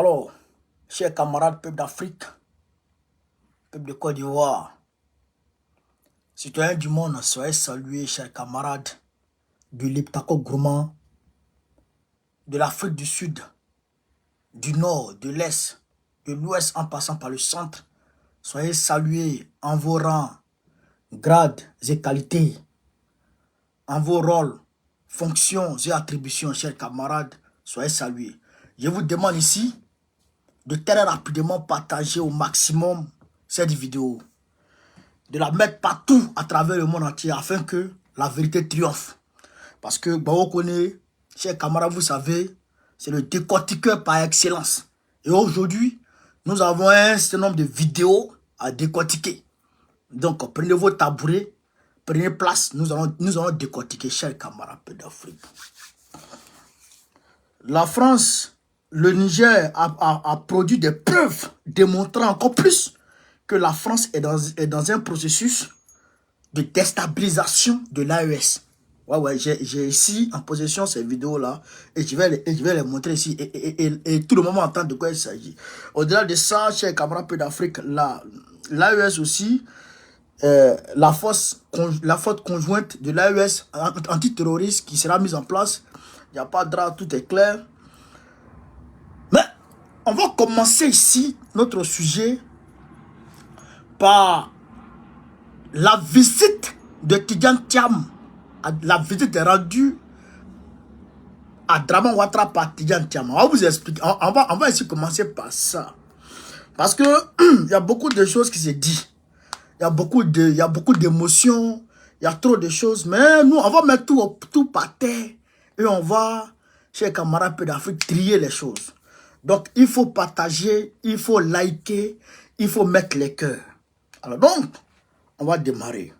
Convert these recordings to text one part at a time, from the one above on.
Alors, chers camarades, peuple d'Afrique, peuple de Côte d'Ivoire, citoyens du monde, soyez salués, chers camarades du Liptako Gourmand, de l'Afrique du Sud, du Nord, de l'Est, de l'Ouest en passant par le centre. Soyez salués en vos rangs, grades et qualités, en vos rôles, fonctions et attributions, chers camarades, soyez salués. Je vous demande ici de très rapidement partager au maximum cette vidéo, de la mettre partout à travers le monde entier afin que la vérité triomphe. Parce que Bao connaît, chers camarades, vous savez, c'est le décortiqueur par excellence. Et aujourd'hui, nous avons un certain nombre de vidéos à décortiquer. Donc, prenez vos tabourets, prenez place, nous allons décortiquer, chers camarades d'Afrique. La France, le Niger a produit des preuves démontrant encore plus que la France est dans un processus de déstabilisation de l'AES. Ouais, j'ai ici en possession ces vidéos-là et je vais les montrer ici et tout le monde entend de quoi il s'agit. Au-delà de ça, chers camarades d'Afrique, l'AES aussi, la force conjointe de l'AES antiterroriste qui sera mise en place. Il n'y a pas de drap, tout est clair. Mais on va commencer ici notre sujet par la visite de Tidjane Thiam. La visite est rendue à Draman Ouattara par Tidjane Thiam. On va vous expliquer. On va essayer de commencer par ça. Parce que il y a beaucoup de choses qui se disent. Il y a beaucoup d'émotions. Il y a trop de choses. Mais nous, on va mettre tout par terre. Et on va, chers camarades d'Afrique, trier les choses. Donc, il faut partager, il faut liker, il faut mettre les cœurs. Alors donc, on va démarrer.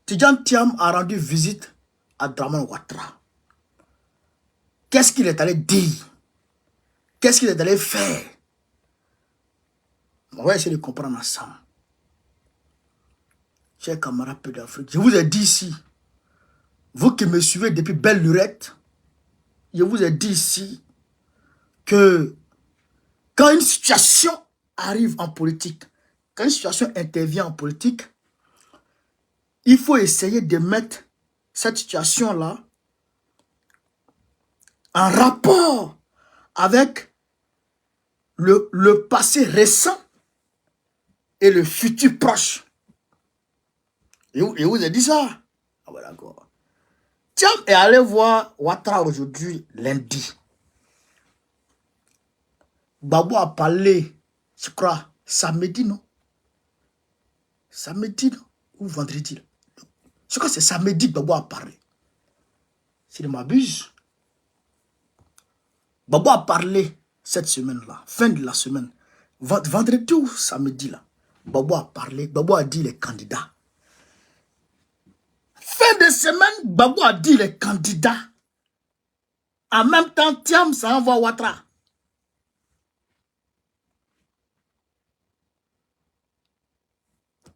Tidjane Thiam a rendu visite à Draman Ouattara. Qu'est-ce qu'il est allé dire? Qu'est-ce qu'il est allé faire? On va essayer de comprendre ensemble. Chers camarades d'Afrique, je vous ai dit ici, vous qui me suivez depuis belle lurette, je vous ai dit ici que quand une situation arrive en politique, quand une situation intervient en politique, il faut essayer de mettre cette situation-là en rapport avec le passé récent et le futur proche. Et vous avez dit ça? Ah ouais, d'accord. Tiens, et allez voir Ouattara aujourd'hui, lundi. Gbagbo a parlé, je crois, samedi, non? Samedi, non? Ou vendredi, là. Je crois que c'est samedi que Gbagbo a parlé. Si je ne m'abuse. Gbagbo a parlé cette semaine-là, fin de la semaine. Vendredi ou samedi, là. Gbagbo a parlé, Gbagbo a dit les candidats. Fin de semaine, Gbagbo a dit les candidats. En même temps, Thiam s'en va Ouattara.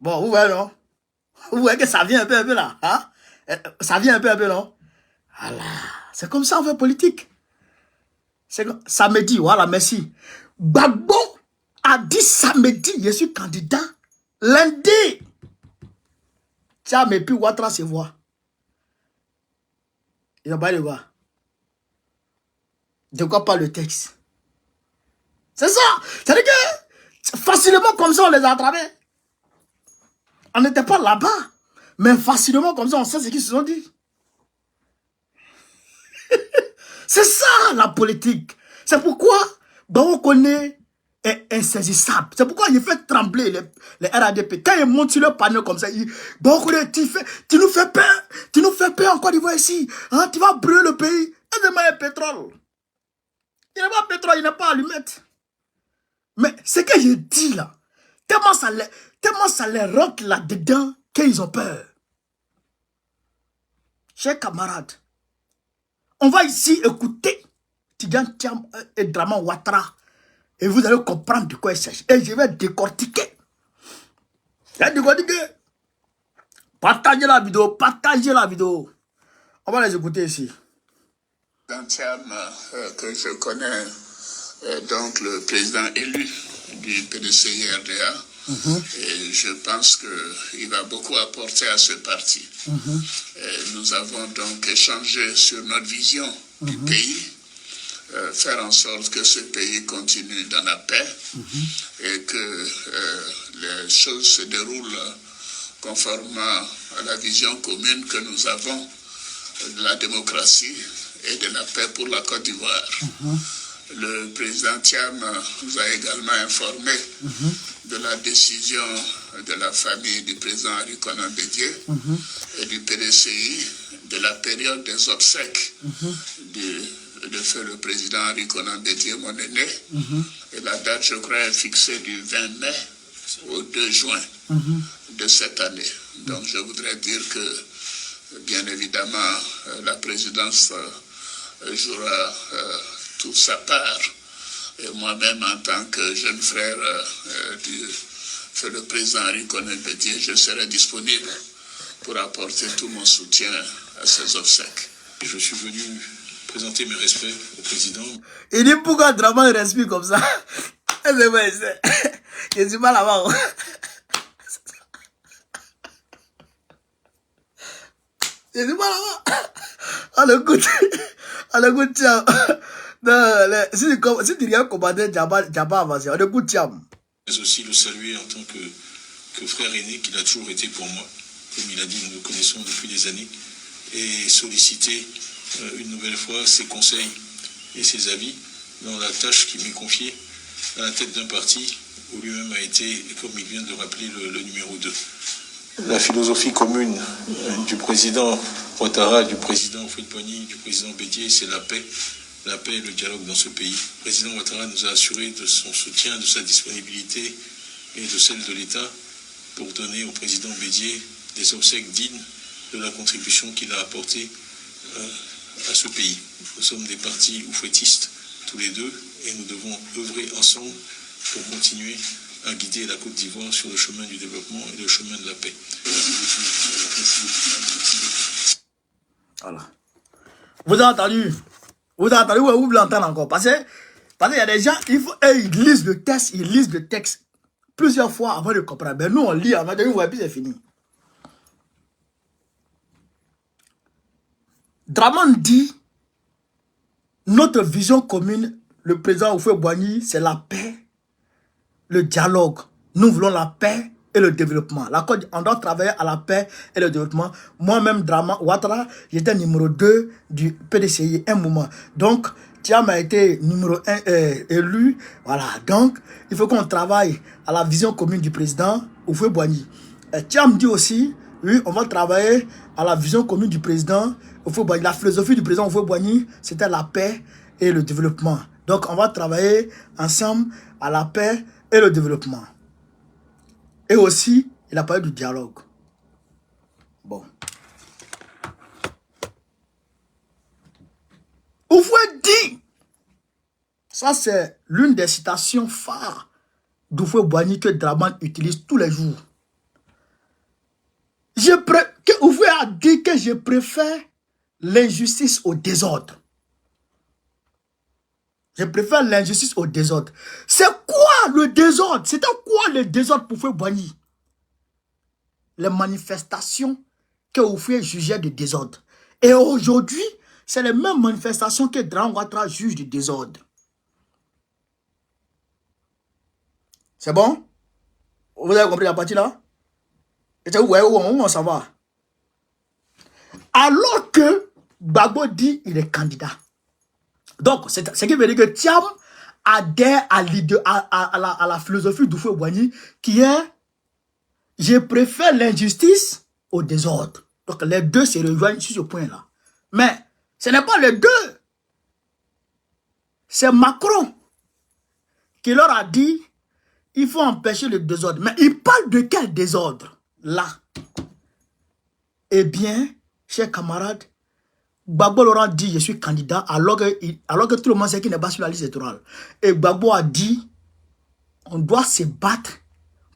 Bon, vous voyez, non? Vous voyez que ça vient un peu là. Hein? Ça vient un peu, non? Voilà. C'est comme ça, on fait politique. Samedi, voilà, merci. Gbagbo a dit samedi, je suis candidat. Lundi. Tiens, mais puis Ouattara se voit. Il n'a pas de quoi. De quoi parle le texte? C'est ça. C'est-à-dire que facilement comme ça, on les a attrapés. On n'était pas là-bas. Mais facilement comme ça, on sait ce qu'ils se sont dit. C'est ça la politique. C'est pourquoi on connaît est insaisissable. C'est pourquoi il fait trembler les RADP. Quand ils montent sur le panneau comme ça, tu nous fais peur. Tu nous fais peur en Côte d'Ivoire ici. Hein, tu vas brûler le pays. Et demain, il y a pétrole. Il n'y a pas pétrole, il n'y a pas allumette. Mais ce que je dis là, tellement ça les rentre là-dedans qu'ils ont peur. Chers camarades, on va ici écouter Tidjane Thiam et Draman Ouattara et vous allez comprendre de quoi il s'agit. Et je vais décortiquer. Partagez la vidéo, partagez la vidéo. On va les écouter ici. Tidjane Thiam, que je connais donc le président élu du PDCI-RDA. Et je pense qu'il va beaucoup apporter à ce parti. Nous avons donc échangé sur notre vision du pays, faire en sorte que ce pays continue dans la paix et que les choses se déroulent conformément à la vision commune que nous avons de la démocratie et de la paix pour la Côte d'Ivoire. Le président Thiam nous a également informé de la décision de la famille du président Henri Konan Bédié et du PDCI de la période des obsèques de feu le président Henri Konan Bédié, mon aîné. Et la date, je crois, est fixée du 20 mai au 2 juin de cette année. Donc je voudrais dire que, bien évidemment, la présidence jouera toute sa part. Et moi-même, en tant que jeune frère de le président Henri Konan Bédié, je serai disponible pour apporter tout mon soutien à ces obsèques. Je suis venu présenter mes respects au président. Il dit pourquoi Draman respire comme ça? C'est vrai, je ne suis pas là-bas. Je ne suis pas là-bas. Alors écoute, tiens. Si tu regardes commander Djaba avancé, on écoute Thiam. Mais aussi le saluer en tant que frère aîné qu'il a toujours été pour moi. Comme il a dit, nous nous connaissons depuis des années. Et solliciter une nouvelle fois ses conseils et ses avis dans la tâche qui m'est confiée à la tête d'un parti où lui-même a été, comme il vient de rappeler, le numéro 2. La philosophie commune du président Ouattara, du président Houphouët-Boigny, du président Bédié, c'est la paix et le dialogue dans ce pays. Le président Ouattara nous a assuré de son soutien, de sa disponibilité et de celle de l'État pour donner au président Bédié des obsèques dignes de la contribution qu'il a apportée à ce pays. Nous sommes des partis oufouettistes tous les deux et nous devons œuvrer ensemble pour continuer à guider la Côte d'Ivoire sur le chemin du développement et le chemin de la paix. Voilà. Vous avez entendu? Vous avez entendu? Vous l'entendez encore? Parce qu'il y a des gens, ils lisent le texte plusieurs fois avant de comprendre. Mais nous, on lit avant de voir, puis c'est fini. Draman dit, notre vision commune, le président Houphouët-Boigny, c'est la paix, le dialogue. Nous voulons la paix et le développement. On doit travailler à la paix et le développement. Moi-même, Draman Ouattara, j'étais numéro 2 du PDCI un moment. Donc, Thiam a été numéro 1 élu. Voilà. Donc, il faut qu'on travaille à la vision commune du président Houphouët-Boigny. Thiam dit aussi, oui, on va travailler à la vision commune du président Houphouët-Boigny. La philosophie du président Houphouët-Boigny, c'était la paix et le développement. Donc, on va travailler ensemble à la paix et le développement. Et aussi, il a parlé du dialogue. Bon. Houphouët dit, ça c'est l'une des citations phares d'Houphouët-Boigny que Draman utilise tous les jours. Houphouët a dit que je préfère l'injustice au désordre. Je préfère l'injustice au désordre. C'est quoi le désordre? C'était quoi le désordre pour Houphouët-Boigny? Les manifestations que Houphouët jugeait de désordre. Et aujourd'hui, c'est les mêmes manifestations que Draman Ouattara juge de désordre. C'est bon? Vous avez compris la partie là? Et c'est où on s'en va? Alors que Gbagbo dit il est candidat. Donc, ce qui veut dire que Thiam adhère à la philosophie d'Houphouët-Boigny qui est « Je préfère l'injustice au désordre ». Donc, les deux se rejoignent sur ce point-là. Mais ce n'est pas les deux. C'est Macron qui leur a dit « Il faut empêcher le désordre ». Mais il parle de quel désordre là? Eh bien, chers camarades, Gbagbo Laurent dit je suis candidat alors que tout le monde sait qu'il n'est pas sur la liste électorale. Et Gbagbo a dit on doit se battre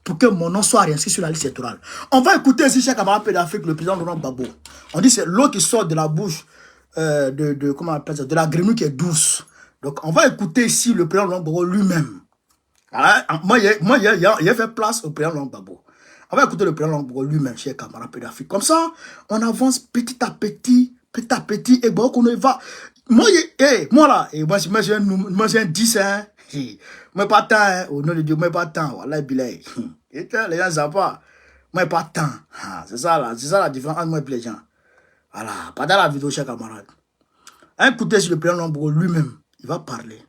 pour que mon nom soit réinscrit sur la liste électorale. On va écouter ici chers camarades d'Afrique le président Laurent Gbagbo. On dit c'est l'eau qui sort de la bouche comment on appelle ça, de la grenouille qui est douce. Donc, on va écouter ici le président Laurent Gbagbo lui-même. Moi, il fait place au président Laurent Gbagbo. On va écouter le président Laurent Gbagbo lui-même, chers camarades d'Afrique. Comme ça, on avance petit à petit, et bon, qu'on va. Moi, là, moi, j'ai un 10, hein. Moi, pas tant, hein. Au nom de Dieu, moi, pas tant. Voilà, bilay. Les gens ne savent pas. Moi, pas tant. C'est ça la différence entre moi et les gens. Voilà, pas dans la vidéo, chers camarades. Écoutez sur le président Laurent Gbagbo lui-même. Il va parler.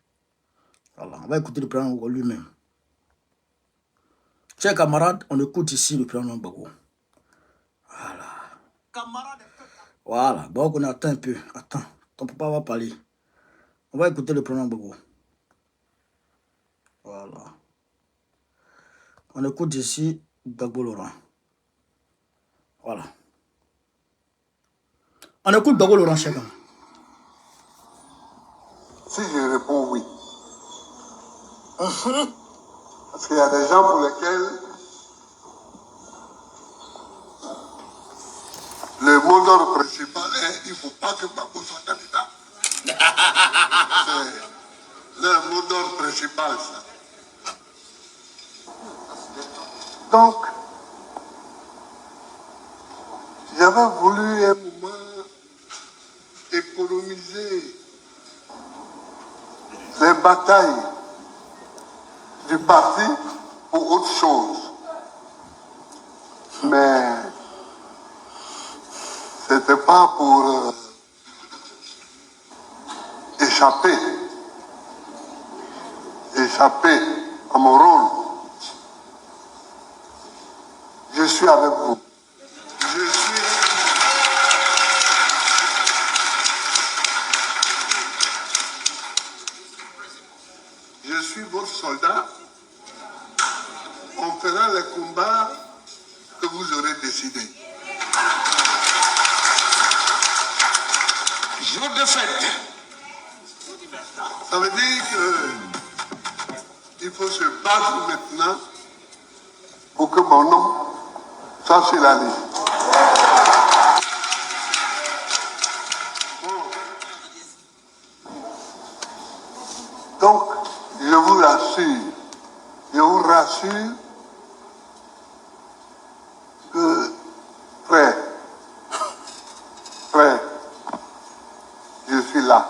Voilà, on va écouter le président Laurent Gbagbo lui-même. Chers camarades, on écoute ici le président Laurent Gbagbo. Voilà. Voilà, donc on attend un peu. Attends, ton papa va parler. On va écouter le président Laurent Gbagbo. Voilà. On écoute ici Gbagbo Laurent. Voilà. On écoute Gbagbo Laurent, chers camarades. Si je réponds oui. Parce qu'il y a des gens pour lesquels le mot d'ordre principal est il ne faut pas que Gbagbo soit candidat. C'est le mot d'ordre principal, ça. Donc, j'avais voulu un moment économiser les batailles du parti pour autre chose. Mais c'était pas pour échapper à mon rôle. Je suis avec vous. Je suis votre soldat. On fera les combats que vous aurez décidés. Jour de fête. Ça veut dire qu'il faut se battre maintenant pour que mon nom soit sur la liste. Bon. Donc, je vous rassure que, frère, je suis là.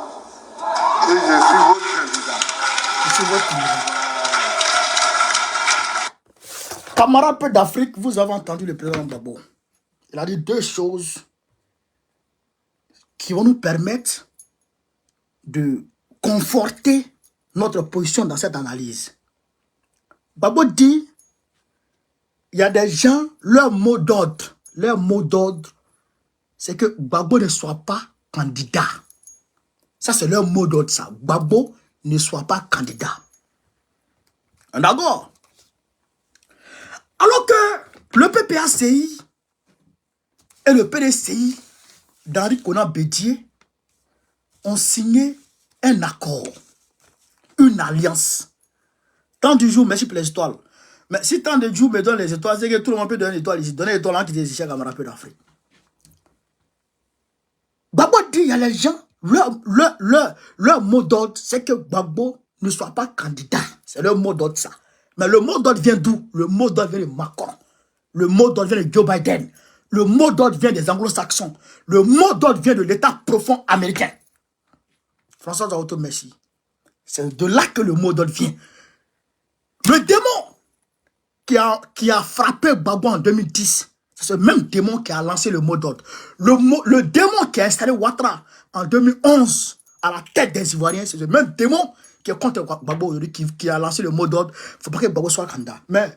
Et je suis votre candidat. Je suis votre candidat. Camarades peu d'Afrique, vous avez entendu le président Gbagbo. Il a dit deux choses qui vont nous permettre de conforter notre position dans cette analyse. Gbagbo dit, il y a des gens, leur mot d'ordre, c'est que Gbagbo ne soit pas candidat. Ça, c'est leur mot d'ordre, ça. Gbagbo ne soit pas candidat. D'accord? Alors que le PPACI et le PDCI d'Henri Konan Bédié ont signé un accord, une alliance. Tant du jour, merci pour les étoiles. Mais si tant de jours me donne les étoiles, c'est que tout le monde peut donner une étoile ici. Donner une étoile qui est camarade peu d'Afrique. Gbagbo dit, il y a les gens, leur mot d'ordre, c'est que Gbagbo ne soit pas candidat. C'est leur mot d'ordre, ça. Mais le mot d'ordre vient d'où? Le mot d'ordre vient de Macron. Le mot d'ordre vient de Joe Biden. Le mot d'ordre vient des anglo-saxons. Le mot d'ordre vient de l'état profond américain. François Zahoto, merci. C'est de là que le mot d'ordre vient. Le démon qui a frappé Gbagbo en 2010, c'est ce même démon qui a lancé le mot d'ordre. Le démon qui a installé Ouattara en 2011 à la tête des Ivoiriens, c'est ce même démon qui est contre Gbagbo aujourd'hui, qui a lancé le mot d'ordre. Il ne faut pas que Gbagbo soit candidat. Mais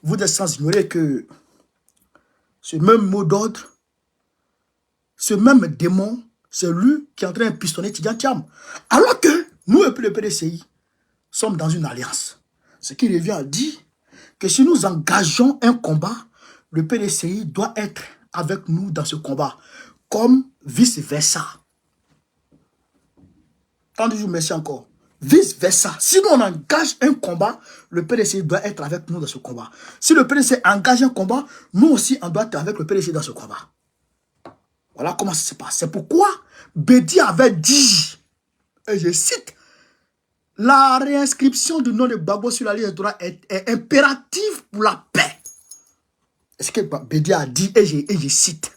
vous êtes sans ignorer que ce même mot d'ordre, ce même démon, c'est lui qui est en train de pistonner Tidjane Thiam. Alors que nous, et puis le PDCI, sommes dans une alliance. Ce qui revient à dire que si nous engageons un combat, le PDCI doit être avec nous dans ce combat, comme vice-versa. Tant de jours, merci encore. Vice-versa. Si nous on engage un combat, le PDCI doit être avec nous dans ce combat. Si le PDCI engage un combat, nous aussi, on doit être avec le PDCI dans ce combat. Voilà comment ça se passe. C'est pourquoi Bédié avait dit, et je cite, La réinscription du nom de Gbagbo sur la liste électorale est impérative pour la paix. Est-ce que Bédi a dit, et je cite,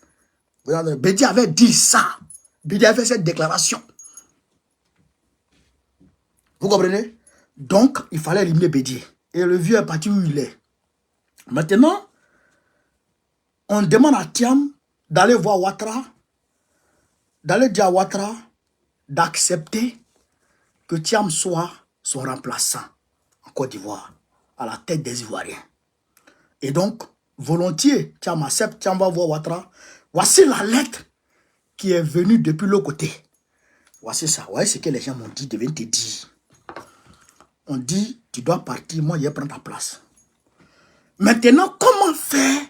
Bédi avait dit ça. Bédi avait fait cette déclaration. Vous comprenez? Donc, il fallait éliminer Bédi. Et le vieux est parti où il est. Maintenant, on demande à Thiam d'aller voir Ouattara, d'aller dire à Ouattara d'accepter que Thiam soit son remplaçant en Côte d'Ivoire, à la tête des Ivoiriens. Et donc, volontiers, Thiam accepte, Thiam va voir Ouattara. Voici la lettre qui est venue depuis l'autre côté. Voici ça. Voyez ce que les gens m'ont dit, devaient te dire. On dit, tu dois partir, moi je vais prendre ta place. Maintenant, comment faire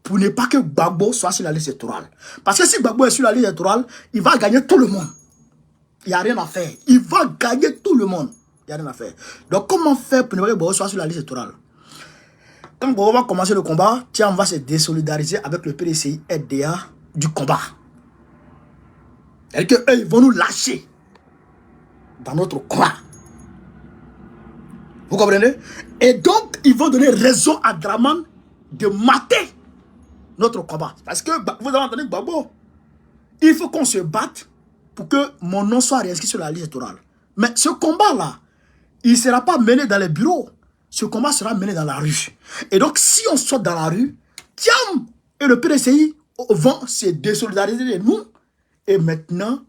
pour ne pas que Gbagbo soit sur la liste électorale? Parce que si Gbagbo est sur la liste électorale, il va gagner tout le monde. Il n'y a rien à faire. Il va gagner tout le monde. Il n'y a rien à faire. Donc, comment faire pour ne pas que Gbagbo soit sur la liste électorale? Quand Gbagbo va commencer le combat, Thiam va se désolidariser avec le PDCI RDA du combat. C'est-à-dire qu'eux, ils vont nous lâcher dans notre combat. Vous comprenez? Et donc, ils vont donner raison à Draman de mater notre combat. Parce que, vous avez entendu Gbagbo, il faut qu'on se batte pour que mon nom soit réinscrit sur la liste électorale. Mais ce combat-là, il ne sera pas mené dans les bureaux. Ce combat sera mené dans la rue. Et donc, si on sort dans la rue, Thiam et le PDCI vont se désolidariser de nous. Et maintenant,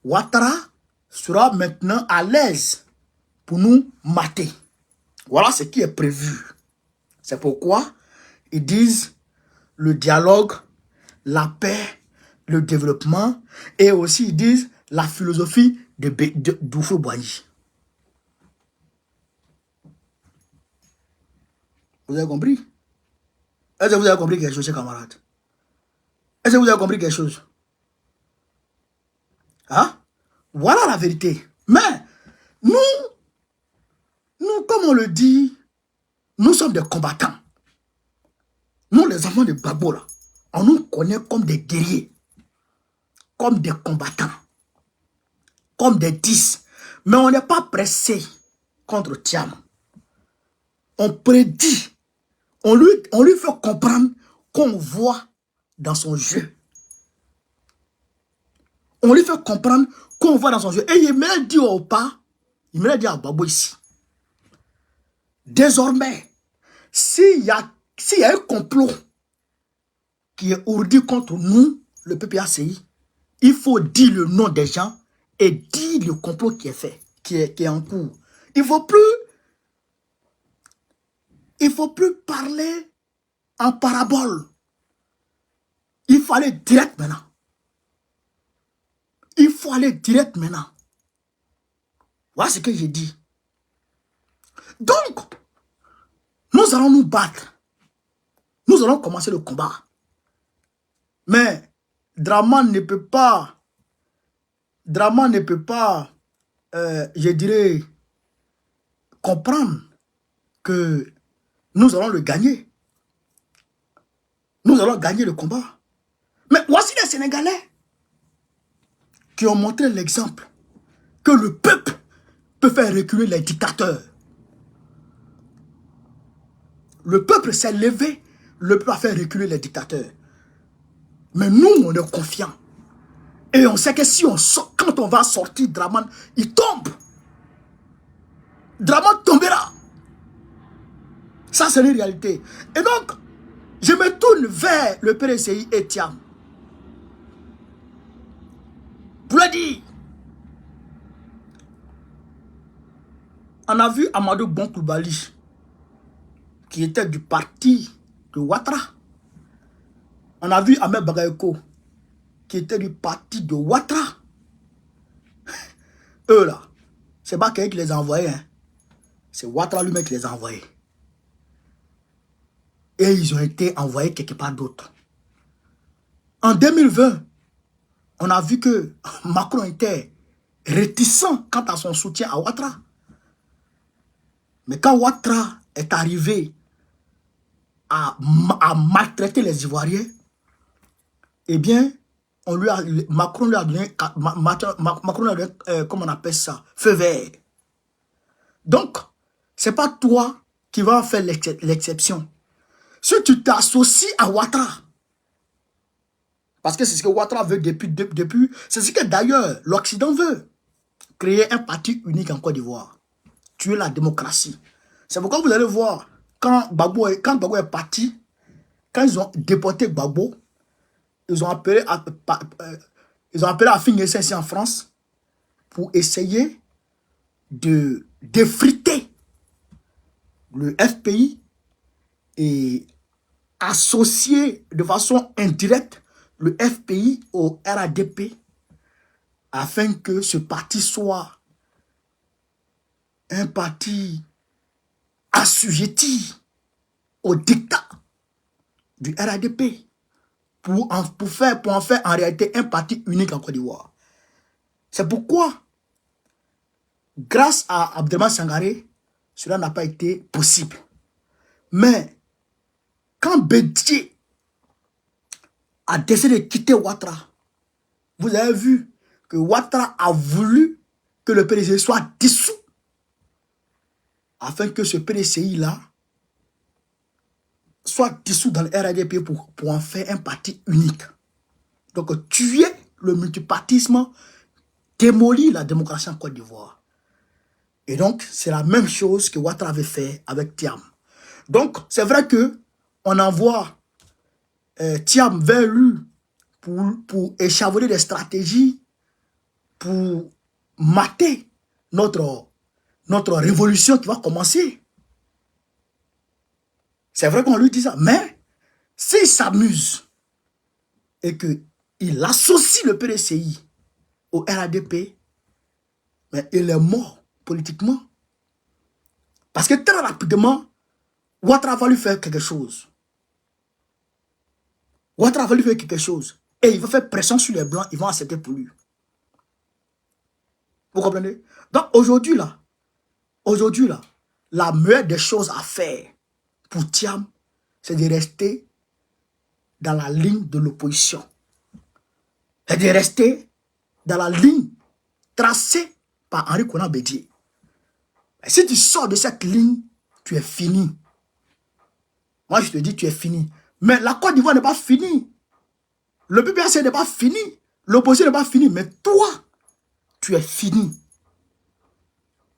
Ouattara sera maintenant à l'aise pour nous mater. Voilà ce qui est prévu. C'est pourquoi ils disent le dialogue, la paix, le développement, et aussi ils disent la philosophie de Houphouët-Boigny. Vous avez compris? Est-ce que vous avez compris quelque chose, chers camarades? Est-ce que vous avez compris quelque chose? Hein? Voilà la vérité. Mais nous, comme on le dit, nous sommes des combattants. Nous, les enfants de Gbagbo, là, on nous connaît comme des guerriers, comme des combattants, comme des 10. Mais on n'est pas pressé contre Thiam. On prédit, on lui fait comprendre qu'on voit dans son jeu. On lui fait comprendre qu'on voit dans son jeu. Et il me l'a dit au pas, il me l'a dit à Gbagbo ici. Désormais, s'il y a un complot qui est ourdi contre nous, le PPACI, il faut dire le nom des gens et dire le complot qui est fait, qui est en cours. Il faut plus parler en parabole. Il faut aller direct maintenant. Il faut aller direct maintenant. Voilà ce que j'ai dit. Donc, nous allons nous battre. Nous allons commencer le combat. Mais Draman ne peut pas, je dirais, comprendre que nous allons le gagner. Nous allons gagner le combat. Mais voici les Sénégalais qui ont montré l'exemple que le peuple peut faire reculer les dictateurs. Le peuple s'est levé, le peuple a fait reculer les dictateurs. Mais nous, on est confiants. Et on sait que si on sort, quand on va sortir Draman, il tombe. Draman tombera. Ça, c'est une réalité. Et donc, je me tourne vers le PDCI et Thiam. Pour le dire, on a vu Amadou Bon Coulibaly, qui était du parti de Ouattara. On a vu Ahmed Bagayoko, qui était du parti de Ouattara. Eux là, c'est pas quelqu'un qui les a envoyés. Hein. C'est Ouattara lui-même qui les a envoyés. Et ils ont été envoyés quelque part d'autre. En 2020, on a vu que Macron était réticent quant à son soutien à Ouattara. Mais quand Ouattara est arrivé à maltraiter les Ivoiriens, eh bien, Macron lui a donné, comment on appelle ça, feu vert. Donc, ce n'est pas toi qui vas faire l'exception. Si tu t'associes à Ouattara, parce que c'est ce que Ouattara veut depuis c'est ce que d'ailleurs l'Occident veut, créer un parti unique en Côte d'Ivoire, tuer la démocratie. C'est pourquoi vous allez voir, quand Gbagbo est parti, quand ils ont déporté Gbagbo, ils ont appelé Afin Essensi en France pour essayer de défriter le FPI et associer de façon indirecte le FPI au RADP afin que ce parti soit un parti assujetti au dictat du RADP pour en faire en réalité un parti unique en Côte d'Ivoire. C'est pourquoi, grâce à Abdelman Sangaré, cela n'a pas été possible. Mais quand Bédié a décidé de quitter Ouattara, vous avez vu que Ouattara a voulu que le PDCI soit dissous afin que ce PDCI-là soit dissous dans le RADP pour en faire un parti unique. Donc, tuer le multipartisme démolit la démocratie en Côte d'Ivoire. Et donc, c'est la même chose que Ouattara avait fait avec Thiam. Donc, c'est vrai que on envoie Thiam vers lui pour échafauder des stratégies, pour mater notre révolution qui va commencer. C'est vrai qu'on lui dit ça, mais s'il s'amuse et qu'il associe le PDCI au RADP, mais il est mort politiquement. Parce que très rapidement, Ouattara va lui faire quelque chose. Ouattara va lui faire quelque chose. Et il va faire pression sur les Blancs, ils vont accepter pour lui. Vous comprenez? Donc aujourd'hui là, la meilleure des choses à faire pour Thiam, c'est de rester dans la ligne de l'opposition. C'est de rester dans la ligne tracée par Henri Konan Bédié. Si tu sors de cette ligne, tu es fini. Moi, je te dis, tu es fini. Mais la Côte d'Ivoire n'est pas finie. Le PPAC n'est pas fini. L'opposition n'est pas finie. Mais toi, tu es fini.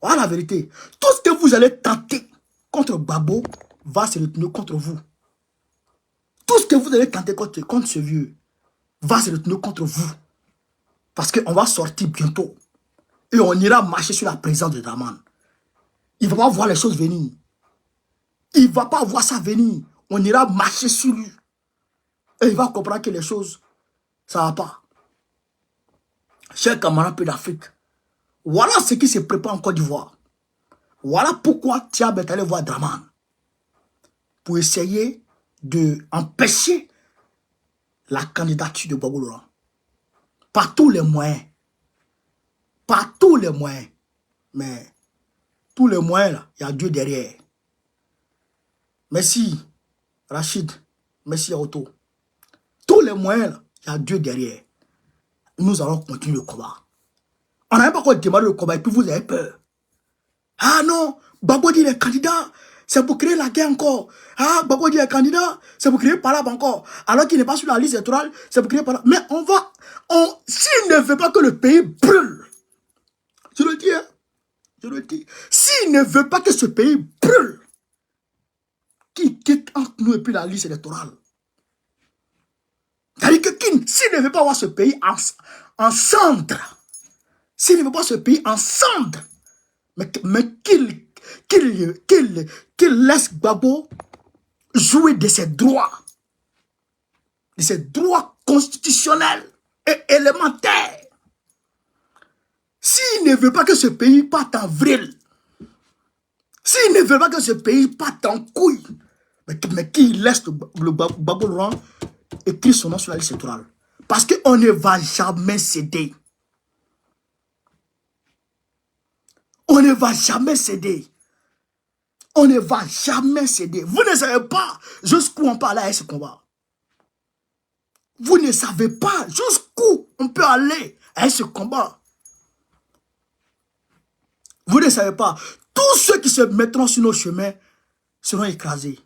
Voilà la vérité. Tout ce que vous allez tenter contre Gbagbo va se retourner contre vous. Tout ce que vous allez tenter contre ce vieux va se retourner contre vous. Parce qu'on va sortir bientôt. Et on ira marcher sur la présence de Draman. Il ne va pas voir les choses venir. Il ne va pas voir ça venir. On ira marcher sur lui. Et il va comprendre que les choses, ça ne va pas. Chers camarades d'Afrique, voilà ce qui se prépare en Côte d'Ivoire. Voilà pourquoi Thiam est allé voir Draman. Pour essayer d'empêcher la candidature de Gbagbo Laurent. Par tous les moyens. Par tous les moyens. Mais tous les moyens, là, il y a Dieu derrière. Merci, Rachid. Merci, Otto. Tous les moyens, là, il y a Dieu derrière. Nous allons continuer le combat. On n'a même pas encore démarré le combat et puis vous avez peur. Ah non, Gbagbo dit il est candidat, c'est pour créer la guerre encore. Ah, Gbagbo dit il est candidat, c'est pour créer Palab encore. Alors qu'il n'est pas sur la liste électorale, c'est pour créer Palab. Mais s'il ne veut pas que le pays brûle, je le dis, hein, je le dis, s'il ne veut pas que ce pays brûle, qu'il quitte entre nous et puis la liste électorale. C'est-à-dire que s'il ne veut pas voir ce pays en cendres, s'il ne veut pas ce pays en cendres, mais qu'il laisse Gbagbo jouer de ses droits constitutionnels et élémentaires. S'il ne veut pas que ce pays parte en vrille, s'il ne veut pas que ce pays parte en couille, mais qu'il laisse le Gbagbo Laurent écrire son nom sur la liste électorale. Parce qu'on ne va jamais céder. On ne va jamais céder. On ne va jamais céder. Vous ne savez pas jusqu'où on peut aller avec ce combat. Vous ne savez pas jusqu'où on peut aller avec ce combat. Vous ne savez pas. Tout tous ceux qui se mettront sur nos chemins seront écrasés.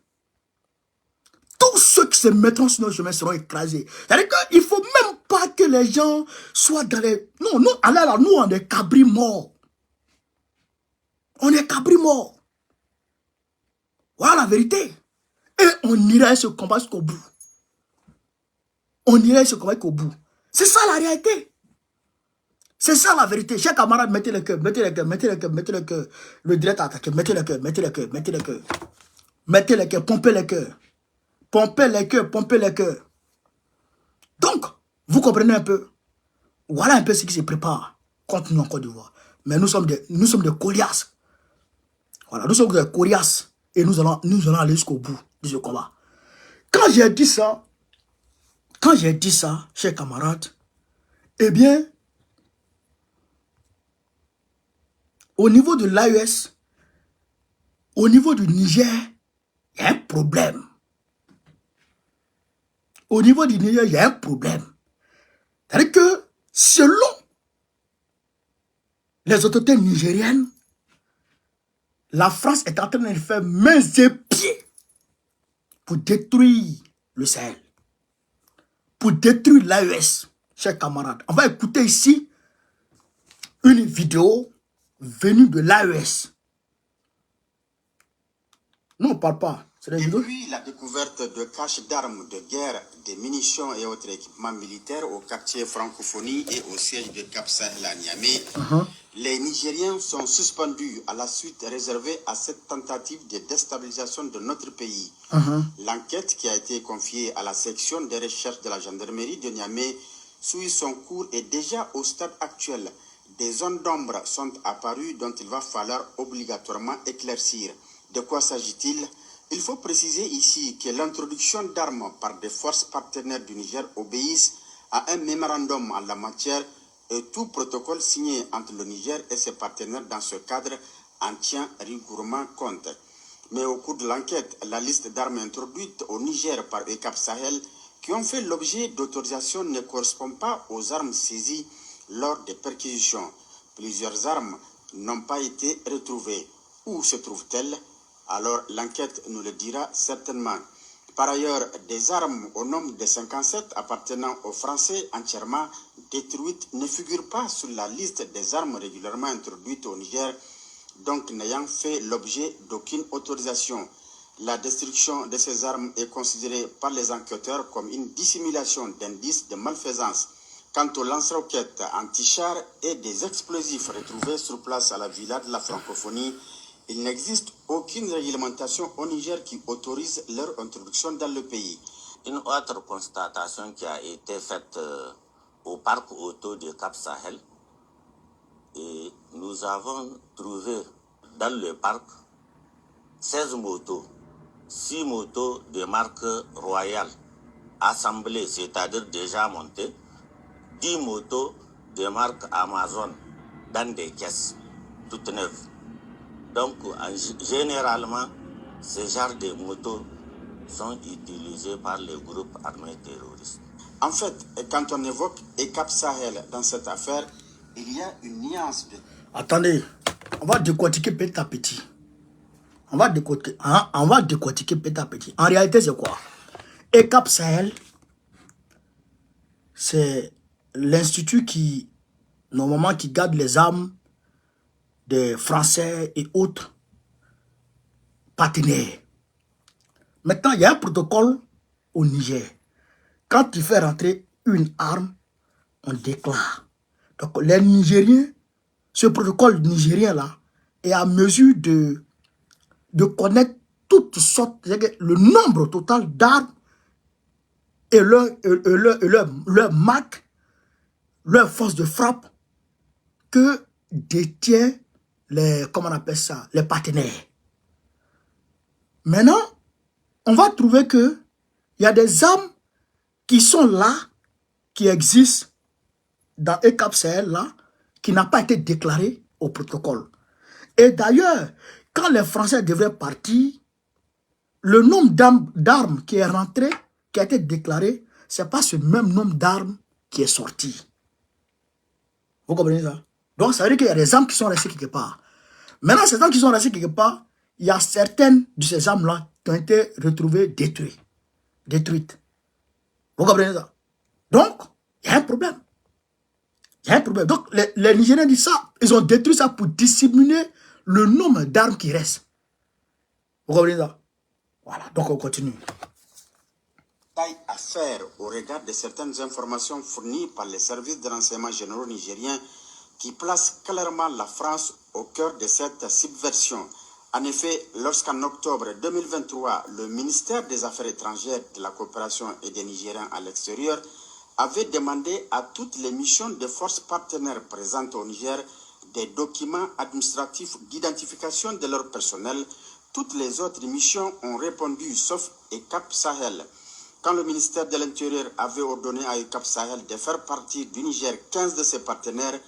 Tous ceux qui se mettront sur nos chemins seront écrasés. C'est-à-dire qu'il ne faut même pas que les gens soient dans les... Non, nous, alors, nous, on est cabris morts. On est cabris morts. Voilà la vérité. Et on irait se combattre jusqu'au bout. On irait se combattre jusqu'au bout. C'est ça la réalité. C'est ça la vérité. Chers camarades, mettez le cœur, mettez le cœur, mettez le cœur, mettez le cœur. Le direct attaqué, mettez le cœur, mettez le cœur, mettez le cœur. Mettez le cœur, pompez le cœur. Pompez les cœurs, pompez les cœurs. Donc, vous comprenez un peu. Voilà un peu ce qui se prépare contre nous en Côte d'Ivoire. Mais nous sommes des coriaces. Voilà, nous sommes des coriaces. Et nous allons aller jusqu'au bout de ce combat. Quand j'ai dit ça, chers camarades, eh bien, au niveau de l'AES, au niveau du Niger, il y a un problème. Au niveau du Niger, il y a un problème. C'est-à-dire que, selon les autorités nigériennes, la France est en train de faire mains et pieds pour détruire le Sahel, pour détruire l'AES, chers camarades. On va écouter ici une vidéo venue de l'AES. Non, on ne parle pas. Depuis la découverte de caches d'armes de guerre, des munitions et autres équipements militaires au quartier Francophonie et au siège de Cap Sahel à Niamey, les Nigériens sont suspendus à la suite réservée à cette tentative de déstabilisation de notre pays. L'enquête qui a été confiée à la section des recherches de la gendarmerie de Niamey suit son cours et déjà au stade actuel, des zones d'ombre sont apparues dont il va falloir obligatoirement éclaircir. De quoi s'agit-il? Il faut préciser ici que l'introduction d'armes par des forces partenaires du Niger obéissent à un mémorandum en la matière et tout protocole signé entre le Niger et ses partenaires dans ce cadre en tient rigoureusement compte. Mais au cours de l'enquête, la liste d'armes introduites au Niger par ECAP Sahel qui ont fait l'objet d'autorisation ne correspond pas aux armes saisies lors des perquisitions. Plusieurs armes n'ont pas été retrouvées. Où se trouvent-elles? Alors l'enquête nous le dira certainement. Par ailleurs, des armes au nombre de 57 appartenant aux Français entièrement détruites ne figurent pas sur la liste des armes régulièrement introduites au Niger, donc n'ayant fait l'objet d'aucune autorisation. La destruction de ces armes est considérée par les enquêteurs comme une dissimulation d'indices de malfaisance. Quant aux lance-roquettes anti-chars et des explosifs retrouvés sur place à la villa de la Francophonie, il n'existe aucune réglementation au Niger qui autorise leur introduction dans le pays. Une autre constatation qui a été faite au parc auto de Cap Sahel, et nous avons trouvé dans le parc 16 motos, 6 motos de marque Royale assemblées, c'est-à-dire déjà montées, 10 motos de marque Amazon dans des caisses toutes neuves. Donc, généralement, ce genre de motos sont utilisés par les groupes armés terroristes. En fait, quand on évoque ECAP Sahel dans cette affaire, il y a une nuance de... Attendez, on va décortiquer petit à petit. On va décortiquer petit à petit. En réalité, c'est quoi? ECAP Sahel, c'est l'institut qui, normalement, qui garde les armes des Français et autres partenaires. Maintenant, il y a un protocole au Niger. Quand tu fais rentrer une arme, on déclare. Donc, les Nigériens, ce protocole nigérien-là, est à mesure de connaître toutes sortes, le nombre total d'armes et leur marque, leur force de frappe que détient comment on appelle ça, les partenaires. Maintenant, on va trouver que il y a des armes qui sont là, qui existent dans ECAP Sahel là, qui n'a pas été déclaré au protocole. Et d'ailleurs, quand les Français devraient partir, le nombre d'armes qui est rentré, qui a été déclaré, c'est pas ce même nombre d'armes qui est sorti. Vous comprenez ça? Donc, ça veut dire qu'il y a des armes qui sont restées quelque part. Maintenant, ces gens qui sont restés quelque part, il y a certaines de ces armes-là qui ont été retrouvées détruites. Vous comprenez ça? Donc, il y a un problème. Il y a un problème. Donc, les Nigériens disent ça, ils ont détruit ça pour dissimuler le nombre d'armes qui restent. Vous comprenez ça? Voilà, donc on continue. Taille à faire au regard de certaines informations fournies par les services de renseignement généraux nigériens qui placent clairement la France au cœur de cette subversion. En effet, lorsqu'en octobre 2023, le ministère des Affaires étrangères, de la coopération et des Nigériens à l'extérieur avait demandé à toutes les missions de forces partenaires présentes au Niger des documents administratifs d'identification de leur personnel, toutes les autres missions ont répondu sauf ECAP Sahel. Quand le ministère de l'Intérieur avait ordonné à ECAP Sahel de faire partie du Niger 15 de ses partenaires,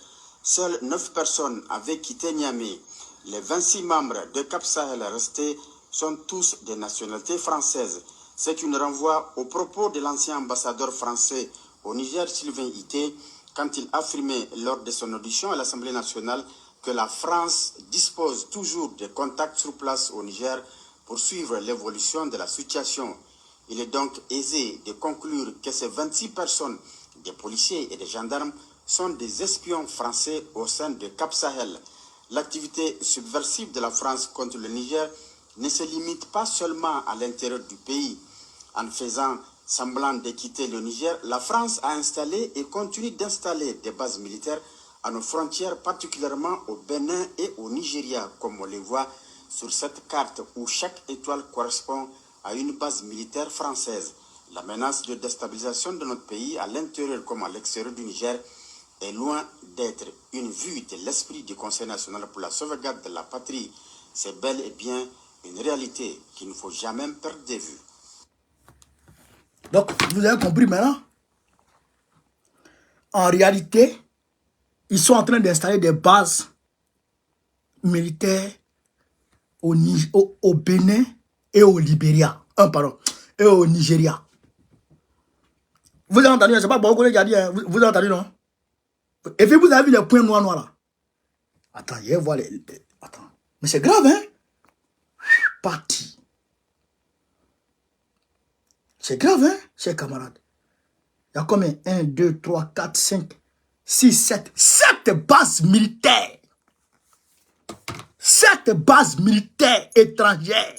seules 9 personnes avaient quitté Niamey. Les 26 membres de ECAP Sahel restés sont tous de nationalité française, ce qui nous renvoie aux propos de l'ancien ambassadeur français au Niger, Sylvain Ité, quand il affirmait lors de son audition à l'Assemblée nationale que la France dispose toujours de contacts sur place au Niger pour suivre l'évolution de la situation. Il est donc aisé de conclure que ces 26 personnes, des policiers et des gendarmes, sont des espions français au sein de Cap Sahel. L'activité subversive de la France contre le Niger ne se limite pas seulement à l'intérieur du pays. En faisant semblant de quitter le Niger, la France a installé et continue d'installer des bases militaires à nos frontières, particulièrement au Bénin et au Nigeria, comme on les voit sur cette carte où chaque étoile correspond à une base militaire française. La menace de déstabilisation de notre pays, à l'intérieur comme à l'extérieur du Niger, est loin d'être une vue de l'esprit du Conseil national pour la sauvegarde de la patrie. C'est bel et bien une réalité qu'il ne faut jamais perdre de vue. Donc, vous avez compris maintenant? En réalité, ils sont en train d'installer des bases militaires au Bénin et au Libéria. Et au Nigeria. Vous avez entendu, c'est pas beaucoup qui a dit, hein? Vous avez entendu, non? Et puis vous avez vu les points noirs là. Attends, je vais voir les... Attends. Mais c'est grave, hein? Parti. C'est grave, hein, chers camarades? Il y a combien? 1, 2, 3, 4, 5, 6, 7. 7 bases militaires. 7 bases militaires étrangères.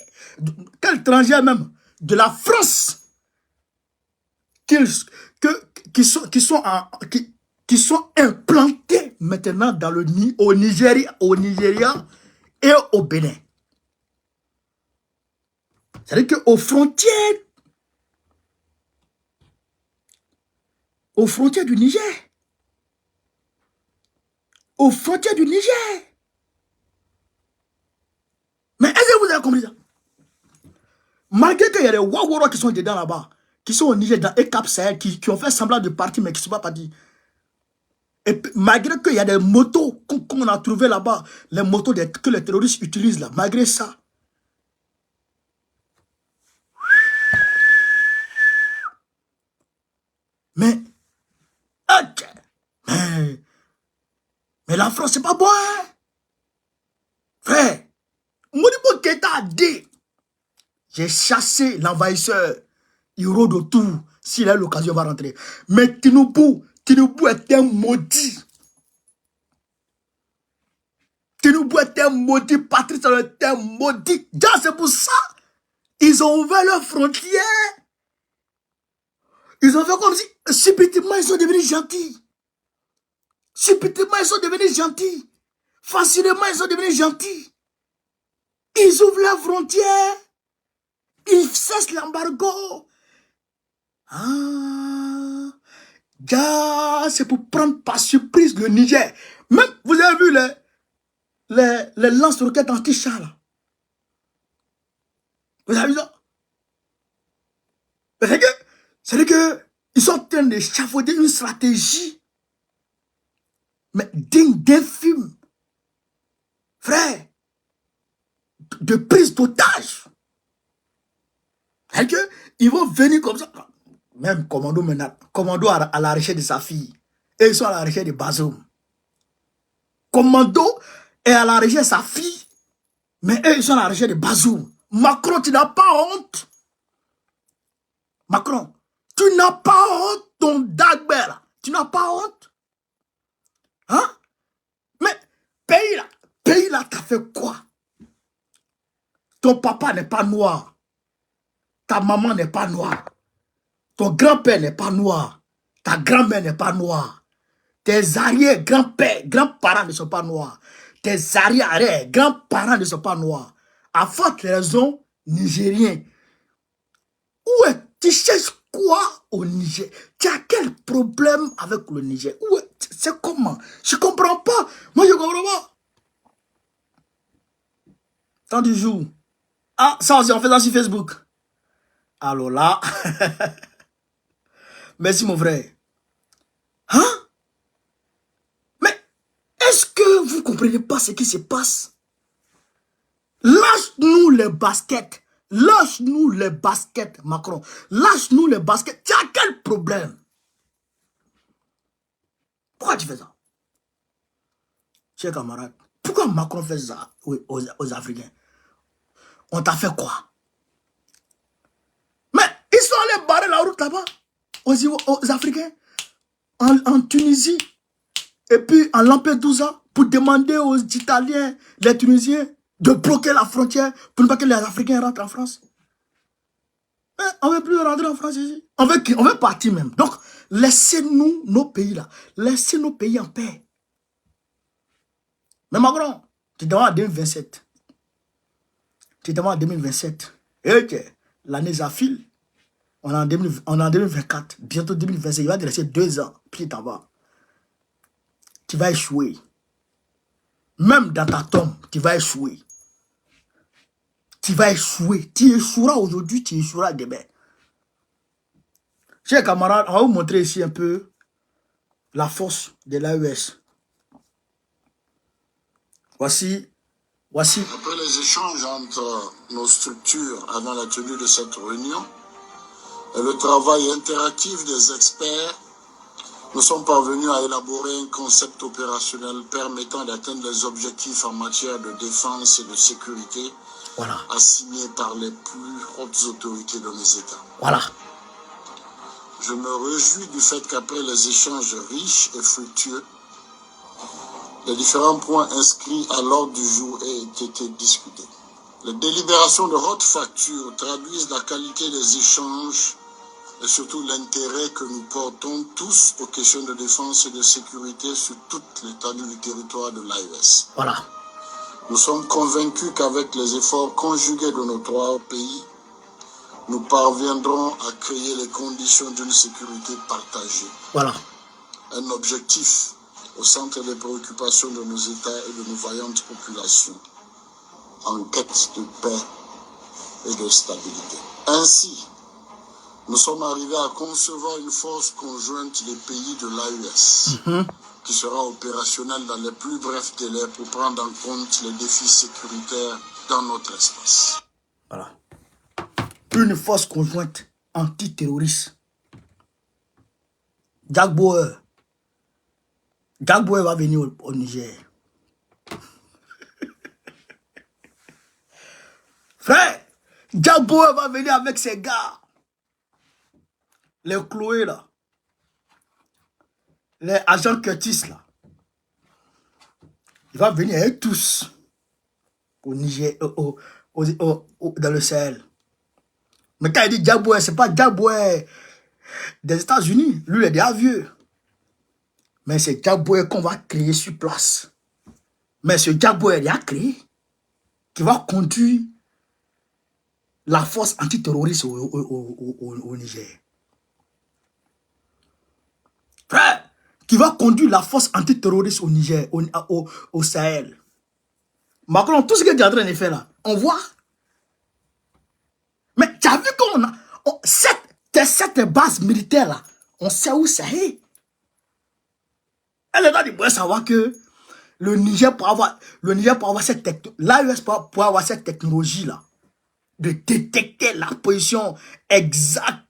Quelle étrangère même? De la France. Qui sont implantés maintenant dans au Nigeria et au Bénin. C'est-à-dire qu'aux frontières du Niger. Aux frontières du Niger. Mais est-ce que vous avez compris ça? Malgré qu'il y a des Waworo qui sont dedans là-bas, qui sont au Niger, dans ECAP Sahel, qui ont fait semblant de partir, mais qui ne sont pas partis. Et malgré qu'il y a des motos qu'on a trouvées là-bas, les motos que les terroristes utilisent là, malgré ça, mais la France, c'est pas bon, hein? Frère, Modibo Keïta a dit, j'ai chassé l'envahisseur, il rôde autour, s'il a l'occasion, il va rentrer. Mais Tinubu est un maudit. Tinubu est un maudit, Patrice est un maudit. C'est pour ça, ils ont ouvert leurs frontières. Ils ont fait comme si, subitement, ils sont devenus gentils. Subitement, ils sont devenus gentils. Facilement, ils sont devenus gentils. Ils ouvrent leurs frontières. Ils cessent l'embargo. C'est pour prendre par surprise le Niger. Même, vous avez vu les lance-roquettes anti-chars là. Vous avez vu ça? C'est que ils sont en train d'échafauder une stratégie, mais digne d'infime, frère, de prise d'otage. C'est que ils vont venir comme ça. Même Commando à la recherche de sa fille. Et ils sont à la recherche de Bazoum. Commando est à la recherche de sa fille Mais eux, ils sont à la recherche de Bazoum. Macron, tu n'as pas honte. Macron, tu n'as pas honte, ton Dagber. Tu n'as pas honte. Hein? Mais pays là, t'as fait quoi? Ton papa n'est pas noir. Ta maman n'est pas noire. Ton grand-père n'est pas noir. Ta grand-mère n'est pas noire. Tes arrière-grands-pères, grands-parents ne sont pas noirs. Tes arrière-grands-parents ne sont pas noirs. À forte raison, Nigériens. Où est, tu cherches quoi au Niger? Tu as quel problème avec le Niger? C'est comment? Je ne comprends pas. Moi, je ne comprends pas. Tant du jour. Ah, ça aussi, on fait ça sur Facebook. Alors là, merci mon frère. Hein? Mais est-ce que vous ne comprenez pas ce qui se passe? Lâche-nous les baskets. Lâche-nous les baskets, Macron. Lâche-nous les baskets. Tu as quel problème? Pourquoi tu fais ça? Chers camarades, pourquoi Macron fait ça aux Africains? On t'a fait quoi? Mais ils sont allés barrer la route là-bas, aux Africains, en Tunisie, et puis en Lampedusa, pour demander aux Italiens, les Tunisiens, de bloquer la frontière pour ne pas que les Africains rentrent en France. Mais on ne veut plus rentrer en France ici. On veut partir même. Donc, laissez-nous nos pays là. Laissez nos pays en paix. Mais Macron, tu demandes en 2027. Tu demandes en 2027. Et ok, l'année s'affile. On est en 2024. Bientôt 2027. Il va te rester 2 ans. Puis t'en vas. Tu vas échouer. Même dans ta tombe, tu vas échouer. Tu vas échouer. Tu échoueras aujourd'hui, tu échoueras demain. Chers camarades, on va vous montrer ici un peu la force de l'AES. Voici. Après les échanges entre nos structures avant la tenue de cette réunion et le travail interactif des experts, nous sommes parvenus à élaborer un concept opérationnel permettant d'atteindre les objectifs en matière de défense et de sécurité assignés par les plus hautes autorités de nos États. Voilà. Je me réjouis du fait qu'après les échanges riches et fructueux, les différents points inscrits à l'ordre du jour aient été discutés. Les délibérations de haute facture traduisent la qualité des échanges et surtout l'intérêt que nous portons tous aux questions de défense et de sécurité sur toute l'étendue du territoire de l'AES. Voilà. Nous sommes convaincus qu'avec les efforts conjugués de nos 3 pays, nous parviendrons à créer les conditions d'une sécurité partagée. Voilà. Un objectif au centre des préoccupations de nos États et de nos vaillantes populations, en quête de paix et de stabilité. Ainsi, nous sommes arrivés à concevoir une force conjointe des pays de l'AES, qui sera opérationnelle dans les plus brefs délais pour prendre en compte les défis sécuritaires dans notre espace. Voilà. Une force conjointe antiterroriste. Jack Bauer va venir au Niger. Frère, Jack Bauer va venir avec ses gars. Les Chloé là. Les agents Curtis là. Il va venir avec tous au Niger, dans le Sahel. Mais quand il dit Jack Bauer, c'est pas Jack Bauer des États-Unis. Lui, il est déjà vieux. Mais c'est Jack Bauer qu'on va créer sur place. Mais ce Jack Bauer, il a créé, qui va conduire la force antiterroriste au Niger. Frère, qui va conduire la force antiterroriste au Niger, au Sahel. Macron, tout ce qu'il est en train de faire là, on voit. Mais tu as vu qu'on a cette base militaire là, on sait où c'est. Elle est dans du bon savoir que le Niger pour avoir cette l'AES pour avoir cette technologie là, de détecter la position exacte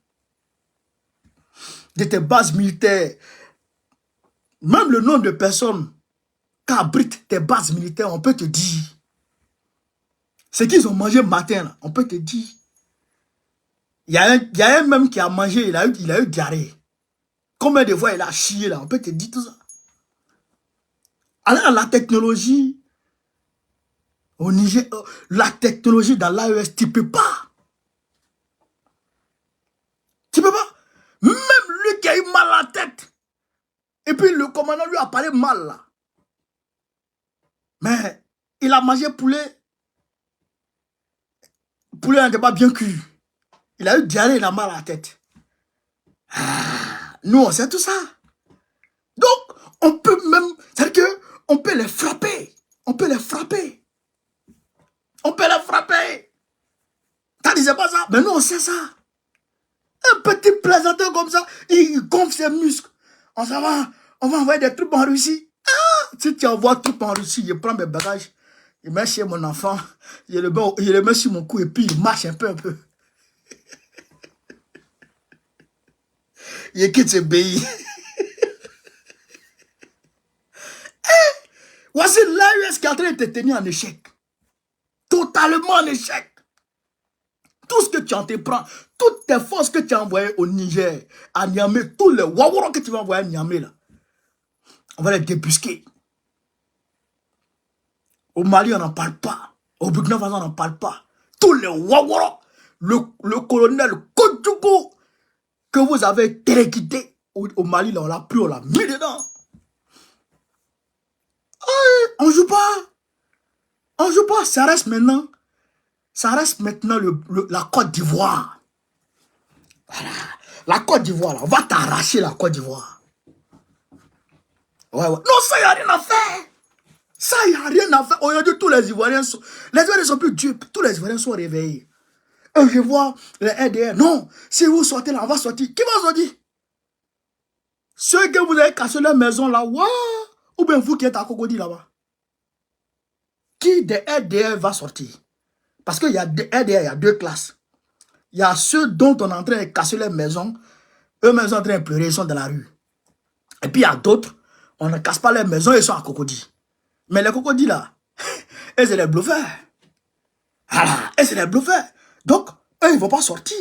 de tes bases militaires. Même le nombre de personnes qu'abritent tes bases militaires, on peut te dire. Ce qu'ils ont mangé matin, là, on peut te dire. Il y a un même qui a mangé, il a eu diarrhée. Combien de fois il a chié là, on peut te dire tout ça. Alors la technologie, au Niger, la technologie dans l'AES, tu peux pas. Tu peux pas. Même lui qui a eu mal à la tête. Et puis le commandant lui a parlé mal là. Mais il a mangé poulet. Poulet n'était pas bien cuit. Il a eu diarrhée, il a mal à la tête. Ah, nous on sait tout ça. Donc, on peut même, c'est-à-dire qu'on peut les frapper. On peut les frapper. On peut les frapper. T'as dit c'est pas ça? Mais nous on sait ça. Un petit plaisanteur comme ça, il gonfle ses muscles. On va envoyer des troupes en Russie. Ah, si tu envoies troupes en Russie, je prends mes bagages, je mets chez mon enfant, je le mets sur mon cou et puis il marche un peu. Il quitte ce pays. Voici l'AES qui est en train de te tenir en échec. Totalement en échec. Tout ce que tu entreprends, toutes tes forces que tu as envoyées au Niger, à Niamey, tous les wawaros que tu vas envoyer à Niamey, là, on va les débusquer. Au Mali, on n'en parle pas. Au Burkina Faso, on n'en parle pas. Tous les wawaros, le colonel Kodjougou, que vous avez téléguidé au Mali, là, on l'a pris, on l'a mis dedans. On joue pas. On joue pas. Ça reste maintenant. Ça reste maintenant la Côte d'Ivoire. Voilà. La Côte d'Ivoire, là. On va t'arracher la Côte d'Ivoire. Ouais. Non, ça, il n'y a rien à faire. Ça, il n'y a rien à faire. Aujourd'hui, tous les Ivoiriens sont... Les Ivoiriens sont plus dupes. Tous les Ivoiriens sont réveillés. Et je vois les RDR. Non, si vous sortez là, on va sortir. Qui va sortir? Ceux que vous avez cassé leur maison là, ouais. Ou bien vous qui êtes à Cocody là-bas. Qui des RDR va sortir? Parce qu'il y a des RDR, il y a deux classes. Il y a ceux dont on est en train de casser leur maison. Eux-mêmes sont en train de pleurer, ils sont dans la rue. Et puis il y a d'autres, on ne casse pas leur maison, ils sont à Cocody. Mais les Cocody là, eux c'est les bluffeurs. Voilà, eux c'est les bluffeurs. Donc, eux ils ne vont pas sortir.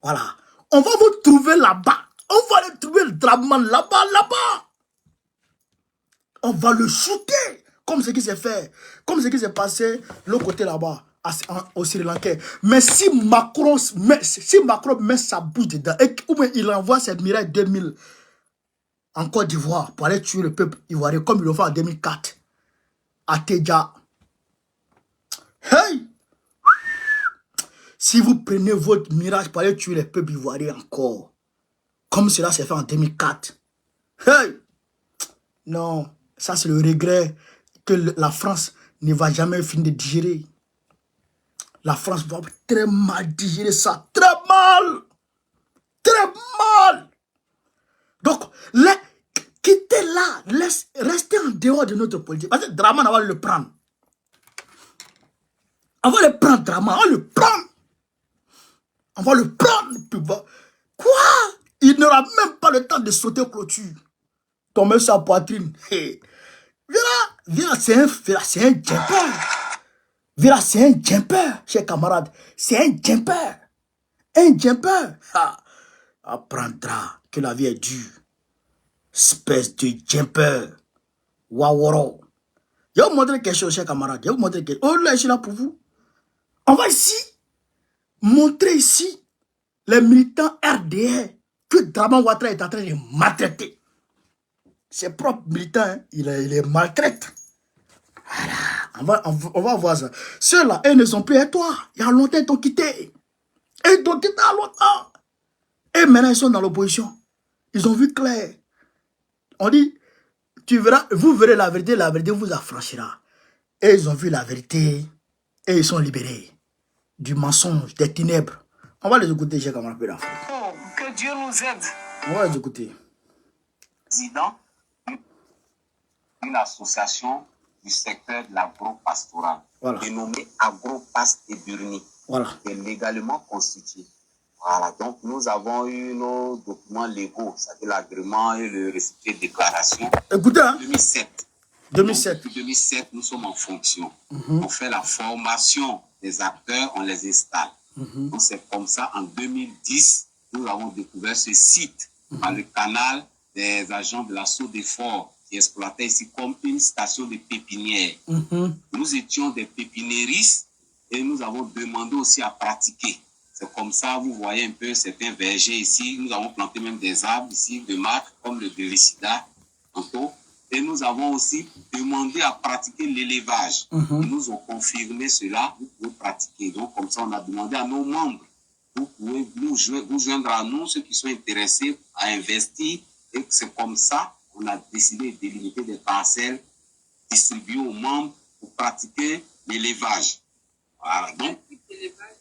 Voilà. On va vous trouver là-bas. On va aller trouver le Draman là-bas. On va le shooter. Comme ce qui s'est fait. Comme ce qui s'est passé de l'autre côté là-bas. Au Sri Lanka. Mais si Macron met sa bouche dedans, ou bien il envoie ses Mirage 2000 en Côte d'Ivoire pour aller tuer le peuple ivoirien comme il l'a fait en 2004 à Teja. Hey! Si vous prenez votre Mirage pour aller tuer le peuple ivoirien encore, comme cela s'est fait en 2004, hey! Non, ça c'est le regret que la France ne va jamais finir de digérer. La France va très mal digérer ça. Très mal. Très mal. Donc, quittez là. Restez en dehors de notre politique. Parce que Draman, on va le prendre. On va le prendre, Draman. On va le prendre. On va le prendre. Quoi? Il n'aura même pas le temps de sauter clôture. Tomber sa poitrine. Hey. Viens, c'est un jumper. Vira, c'est un jumper, chers camarades. C'est un jumper. Un jumper. Apprendra que la vie est dure. Espèce de jumper. Waworo. Je vais vous montrer quelque chose, chers camarades. Je vais vous montrer quelque chose. Oh là, je suis là pour vous. On va ici montrer ici les militants RDR que Draman Ouattara est en train de maltraiter. Ses propres militants, hein, il les maltraite. Voilà, on va voir ça. Ceux-là, ils ne sont plus à toi. Il y a longtemps, ils t'ont quitté. Ils t'ont quitté à longtemps. Et maintenant, ils sont dans l'opposition. Ils ont vu clair. On dit, tu verras, vous verrez la vérité vous affranchira. Et ils ont vu la vérité. Et ils sont libérés du mensonge, des ténèbres. On va les écouter, j'ai comme un peu d'Afrique. Oh, que Dieu nous aide. On va les écouter. Président d'une association du secteur de l'agro-pastoral, Voilà. dénommée Agro-Paste et Burni, Voilà. qui est légalement constituée. Voilà, donc nous avons eu nos documents légaux, c'est-à-dire l'agrément et le récipient de déclaration Écoutez, hein. 2007. 2007. Depuis 2007, nous sommes en fonction. On fait la formation des acteurs, on les installe. Donc c'est comme ça, en 2010, nous avons découvert ce site par le canal des agents de l'assaut des forts qui exploitaient ici comme une station de pépinière. Nous étions des pépiniéristes et nous avons demandé aussi à pratiquer. C'est comme ça, vous voyez un peu certains vergers ici. Nous avons planté même des arbres ici de marque comme le Béricida, tantôt. Et nous avons aussi demandé à pratiquer l'élevage. Ils nous ont confirmé cela, vous pouvez pratiquer. Donc comme ça, on a demandé à nos membres, vous pouvez vous joindre à nous, ceux qui sont intéressés à investir. Et c'est comme ça qu'on a décidé de délimiter des parcelles distribuées aux membres pour pratiquer l'élevage. Voilà. Donc,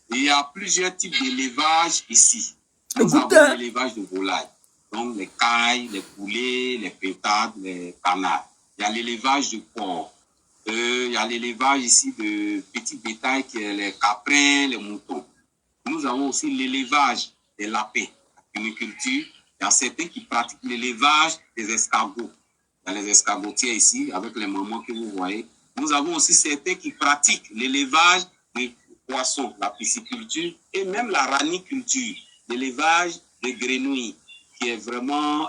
il y a plusieurs types d'élevage ici. Nous avons l'élevage de volailles. Donc, les cailles, les poulets, les pétades, les canards. Il y a l'élevage de porc. Il y a l'élevage ici de petits bétails, qui est les caprins, les moutons. Nous avons aussi l'élevage des lapins, la piniculture. Il y a certains qui pratiquent l'élevage des escargots. Il y a les escargotiers ici, avec les mamans que vous voyez. Nous avons aussi certains qui pratiquent l'élevage des poissons, la pisciculture et même la raniculture, l'élevage des grenouilles, qui est vraiment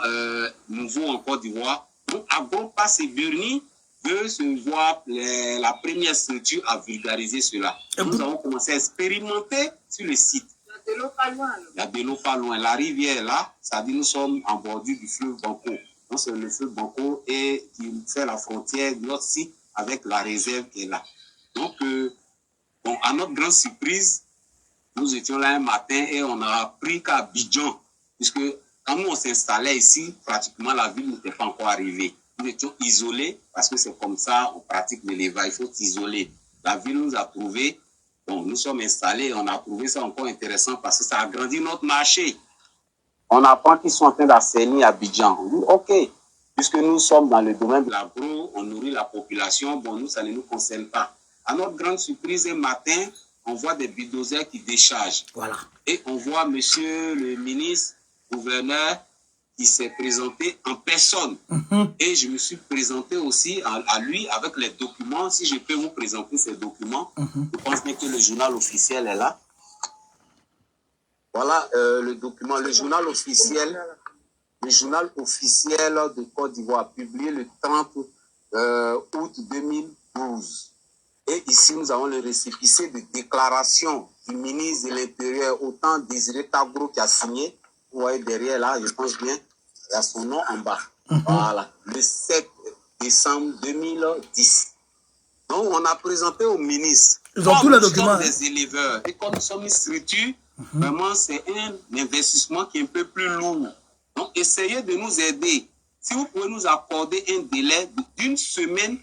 nouveau en Côte d'Ivoire. Donc, Agropass et Burni veut se voir la première structure à vulgariser cela. Nous avons commencé à expérimenter sur le site. Il y a de l'eau pas loin. Il y a de l'eau pas loin. La rivière là, ça dit nous sommes en bordure du fleuve Banco. Donc, c'est le fleuve Banco et qui fait la frontière de notre site avec la réserve qui est là. Donc, bon, à notre grande surprise, nous étions là un matin et on a appris qu'à Abidjan, puisque quand nous on s'installait ici, pratiquement la ville n'était pas encore arrivée. Nous étions isolés parce que c'est comme ça, on pratique l'élevage, il faut s'isoler. La ville nous a trouvé, bon, nous sommes installés, on a trouvé ça encore intéressant parce que ça a agrandi notre marché. On apprend qu'ils sont en train d'assainir Abidjan. On dit, ok, puisque nous sommes dans le domaine de l'agro, on nourrit la population, bon, nous, ça ne nous concerne pas. À notre grande surprise, un matin, on voit des bulldozers qui déchargent. Voilà. Et on voit monsieur le ministre, gouverneur, qui s'est présenté en personne. Et je me suis présenté aussi à lui avec les documents. Si je peux vous présenter ces documents, je pense bien que le journal officiel est là. Voilà le document, le journal officiel de Côte d'Ivoire, publié le 30 août 2012. Et ici, nous avons le récépissé de déclaration du ministre de l'Intérieur, autant Désiré Tagro qui a signé. Vous voyez derrière là, je pense bien, il y a son nom en bas. Voilà, le 7 décembre 2010. Donc, on a présenté au ministre. Ils ont tous les documents. Nous sommes des éleveurs. Et comme nous sommes une structure, vraiment, c'est un investissement qui est un peu plus lourd. Donc, essayez de nous aider. Si vous pouvez nous accorder un délai d'une semaine,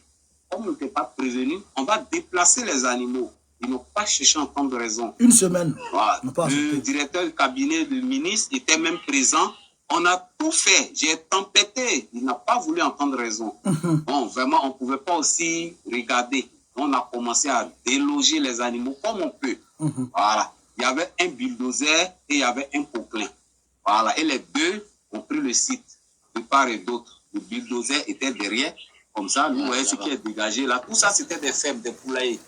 comme on n'était pas prévenu, on va déplacer les animaux. Ils n'ont pas cherché à entendre raison. Une semaine. Voilà. Le directeur du cabinet du ministre était même présent. On a tout fait. J'ai tempêté. Il n'a pas voulu entendre raison. Bon, vraiment, on ne pouvait pas aussi regarder. On a commencé à déloger les animaux comme on peut. Voilà. Il y avait un bulldozer et il y avait un poquelin. Voilà. Et les deux ont pris le site de part et d'autre. Le bulldozer était derrière. Comme ça, vous voyez ce qui est dégagé là. Tout ça, c'était des fèves, des poulaillers.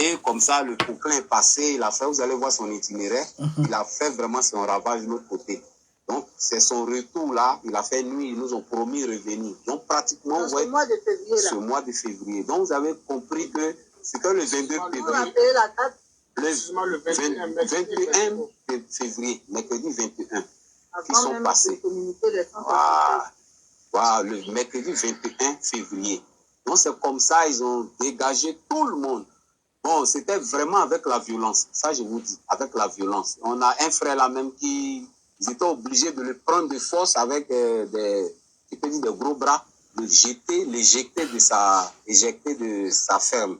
Et comme ça, le poquelin est passé. Il a fait, vous allez voir son itinéraire. Il a fait vraiment son ravage de l'autre côté. Donc, c'est son retour là. Il a fait nuit. Ils nous ont promis revenir. Donc, pratiquement, vous voyez, ce mois de février. Donc, vous avez compris que c'est que le 22 février. Le 21 février, mercredi 21, qui sont passés. Voilà, le mercredi 21 février. Donc, c'est comme ça, ils ont dégagé tout le monde. Bon, c'était vraiment avec la violence. Ça, je vous dis, avec la violence. On a un frère là même qui... Ils étaient obligés de le prendre de force avec des gros bras, l'éjecter de sa ferme.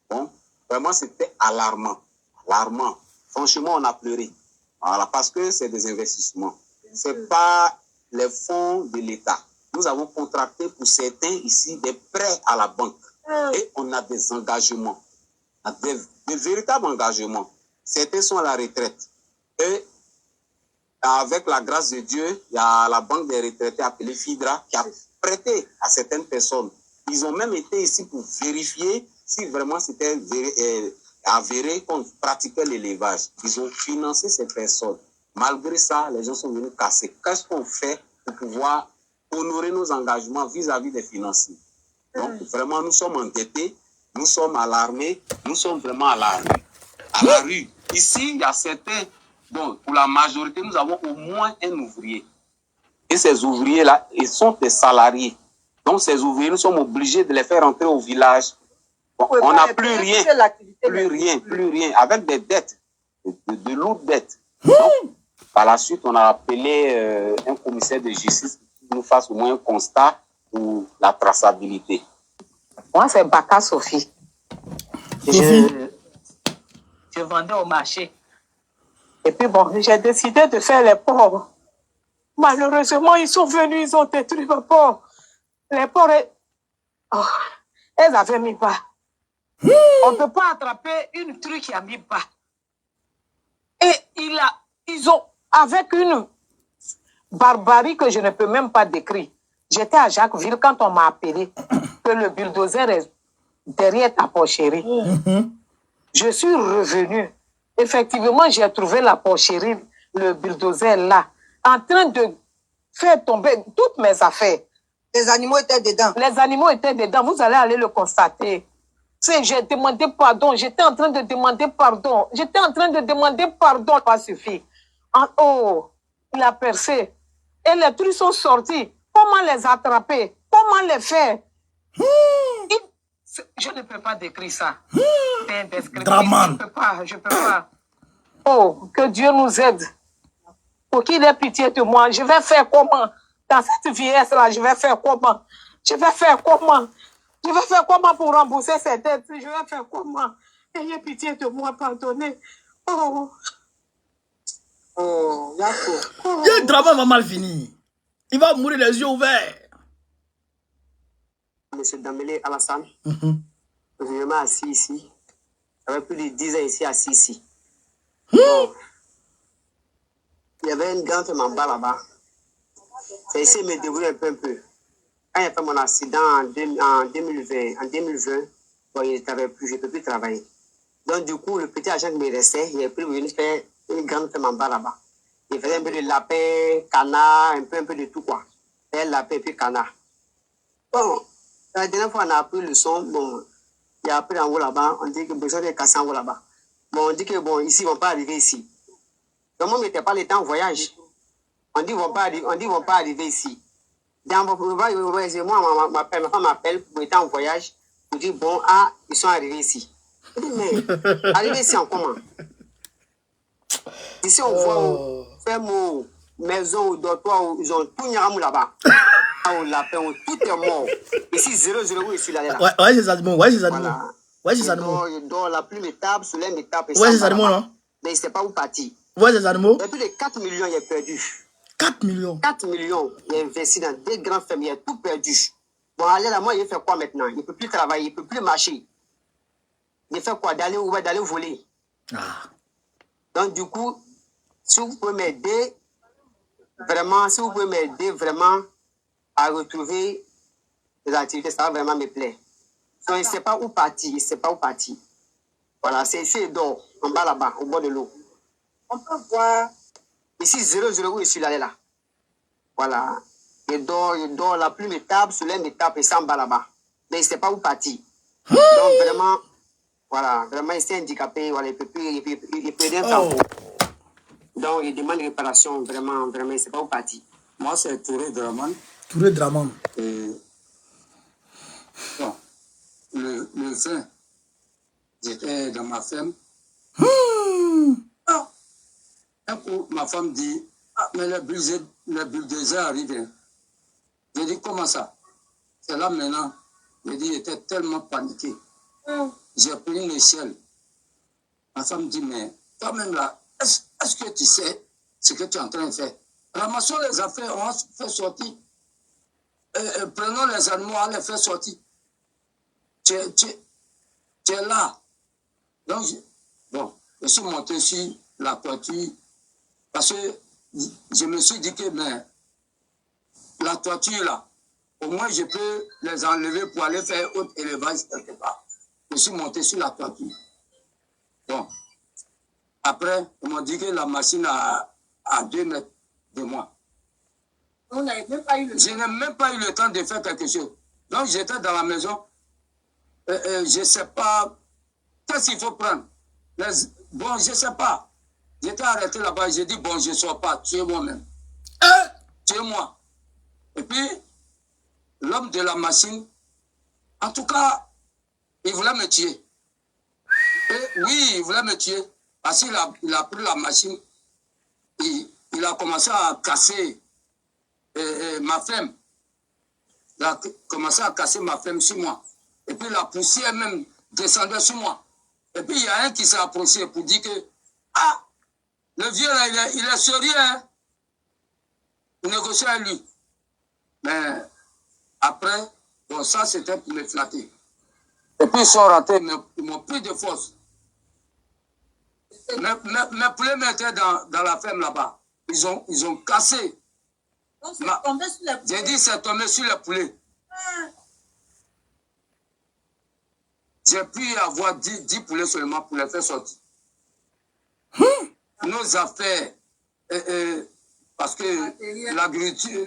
Bon, vraiment, c'était alarmant. Alarmant. Franchement, on a pleuré. Voilà, parce que c'est des investissements. C'est pas les fonds de l'État. Nous avons contracté pour certains ici des prêts à la banque. Et on a des engagements. Des véritables engagements. Certains sont à la retraite. Et avec la grâce de Dieu, il y a la banque des retraités appelée FIDRA qui a prêté à certaines personnes. Ils ont même été ici pour vérifier si vraiment c'était avéré qu'on pratiquait l'élevage. Ils ont financé ces personnes. Malgré ça, les gens sont venus casser. Qu'est-ce qu'on fait pour pouvoir honorer nos engagements vis-à-vis des financiers? Donc, vraiment, nous sommes endettés, nous sommes alarmés, nous sommes vraiment alarmés. À la rue. Ici, il y a certains, bon, pour la majorité, nous avons au moins un ouvrier. Et ces ouvriers-là, ils sont des salariés. Donc, ces ouvriers, nous sommes obligés de les faire entrer au village. Bon, on n'a plus rien, plus rien, avec des dettes, de lourdes dettes. Donc, par la suite, on a appelé un commissaire de justice qui nous fasse au moins un constat pour la traçabilité. Moi, c'est Baka Sophie. Je vendais au marché. Et puis bon, j'ai décidé de faire les porcs. Malheureusement, ils sont venus, ils ont détruit mes porcs. Les porcs, elles avaient mis bas. On ne peut pas attraper une truc qui a mis bas. Et ils ont, avec une barbarie que je ne peux même pas décrire. J'étais à Jacquesville quand on m'a appelé que le bulldozer est derrière ta porcherie. Je suis revenu. Effectivement, j'ai trouvé la porcherie, le bulldozer là, en train de faire tomber toutes mes affaires. Les animaux étaient dedans. Les animaux étaient dedans. Vous allez aller le constater. J'ai demandé pardon. J'étais en train de demander pardon. Pas suffit. Oh, il a percé. Et les trucs sont sortis. Comment les attraper? Comment les faire? Je ne peux pas décrire ça. Draman. Je peux pas. Oh, que Dieu nous aide. Pour qu'il ait pitié de moi. Je vais faire comment? Dans cette vieillesse-là, je vais faire comment? Je vais faire comment pour rembourser ces dettes? Je vais faire comment? Ayez pitié de moi, pardonnez. Oh. Oh, d'accord. Le drama va mal finir. Il va mourir les yeux ouverts. Monsieur Dambélé Alassane, vraiment assis ici. J'avais plus de 10 ans ici, assis ici. Bon. Il y avait une grande femme en bas là-bas. J'ai essayé de me débrouiller un peu. Quand j'ai fait mon accident en 2020, bon, je ne peux plus travailler. Donc, du coup, le petit agent qui me restait, il est pris venir faire une grande femme en bas là-bas. Il faisait un peu de lapin, canard, un peu de tout quoi. Un lapin et puis canard. Bon, la dernière fois, on a appris le son. Bon, il a appris en haut là-bas. On dit que besoin de casser en haut là-bas. Bon, on dit que bon, ici, ils ne vont pas arriver ici. Donc, moi, je n'étais pas le temps en voyage. On dit qu'ils ne vont pas arriver ici. Dans mon voyage, moi, ma femme m'appelle pour être en voyage. Pour dire, bon, ils sont arrivés ici. Je dis, mais, arriver ici en comment? Ici, on voit ferme, maison, dortoir, ils ont tout niamou là-bas. Au lapin, tout est mort. Ici, 0-0, ici, là. Ouais, ces animaux, Voilà. Ouais, ces animaux. Il dort la plume étape, sur l'aime étape. Ouais, ces animaux, non? Mais il ne sait pas où partir. Ouais, ces animaux. Et puis les 4 millions, il est perdu. 4 millions. 4 millions, il a investi dans des grands fermes, il a tout perdu. Bon, allez là, moi, il fait quoi maintenant? Il ne peut plus travailler, il ne peut plus marcher. Il fait quoi? D'aller voler. Donc, du coup, si vous pouvez m'aider, vraiment, à retrouver les activités, ça va vraiment me plaire. Donc, il ne sait pas où partir, Voilà, c'est ici, il dort, en bas là-bas, au bord de l'eau. On peut voir ici 0-0 où je suis allé là. Voilà. Il dort la plume étape, sur l'aime étape et ça en bas là-bas. Mais il ne sait pas où partir. Donc vraiment, voilà, vraiment il s'est handicapé, voilà, il peut rien faire. Donc il demande une réparation, vraiment, il ne sait pas où partir. Moi, c'est Touré Draman. Touré Draman. Bon, le 20, j'étais dans ma ferme. Un coup, ma femme dit, mais le bulldozer arrive. J'ai dit, comment ça? C'est là maintenant. J'ai dit, il était tellement paniqué. J'ai pris une échelle. Ma femme dit, mais toi-même là, est-ce que tu sais ce que tu es en train de faire? Ramassons les affaires, on se fait sortir. Prenons les animaux, on les fait sortir. Tu es là. Donc, je suis monté sur la toiture parce que je me suis dit que mais, la toiture là, au moins je peux les enlever pour aller faire autre élevage quelque part. Je suis monté sur la toiture. Bon. Après, on m'a dit que la machine a 2 mètres de moi. Je n'ai même pas eu le temps de faire quelque chose. Donc j'étais dans la maison. Je ne sais pas qu'est-ce qu'il faut prendre. Bon, je ne sais pas. J'étais arrêté là-bas. J'ai dit, bon, je ne sors pas. Tuez-moi même. Tuez-moi. Et puis, l'homme de la machine, en tout cas, il voulait me tuer. Et oui, il voulait me tuer. Parce qu'il a pris la machine. Il a commencé à casser ma femme. Il a commencé à casser ma femme sur moi. Et puis la poussière même descendait sur moi. Et puis il y a un qui s'est approché pour dire que, ah, le vieux là, il est sérieux, hein. Il négocie avec lui. Mais après, bon, ça c'était pour me flatter. Et puis ils sont rentrés, ils m'ont pris de force. Mes poulets m'étaient dans la ferme là-bas. Ils ont cassé. J'ai dit c'est tombé sur les poulets. J'ai pu avoir 10 poulets seulement pour les faire sortir. Nos affaires, parce que l'agriculture,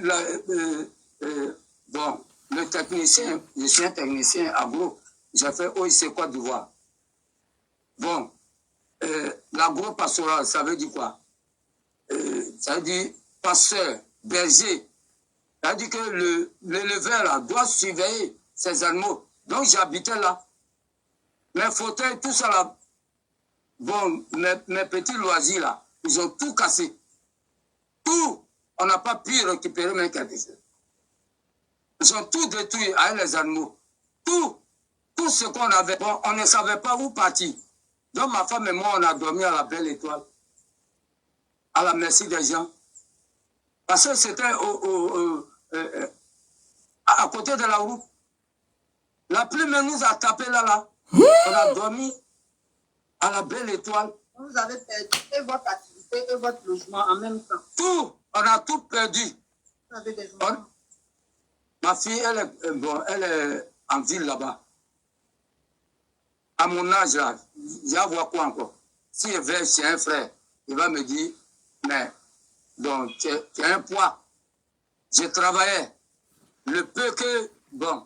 bon, le technicien, je suis un technicien agro, j'ai fait OIC Côte d'Ivoire. Bon, l'agro-pastoral, ça veut dire quoi? Ça veut dire pasteur, berger. Ça veut dire que l'éleveur là doit surveiller ses animaux. Donc j'habitais là. Mes fauteuils, tout ça là, bon, mes petits loisirs là, ils ont tout cassé. Tout. On n'a pas pu récupérer même quelque chose. Ils ont tout détruit avec les animaux. Tout. Tout ce qu'on avait. Bon, on ne savait pas où partir. Donc ma femme et moi, on a dormi à la Belle Étoile. À la merci des gens. Parce que c'était à côté de la route. La pluie nous a tapé là. On a dormi à la Belle Étoile. Vous avez perdu et votre activité et votre logement en même temps. Tout, on a tout perdu. Vous avez des enfants. Ma fille, elle est en ville là-bas. À mon âge là, j'ai à voir quoi encore. Si je vais chez un frère, il va me dire, mais donc tu as un poids. Je travaillais. Le peu que, bon,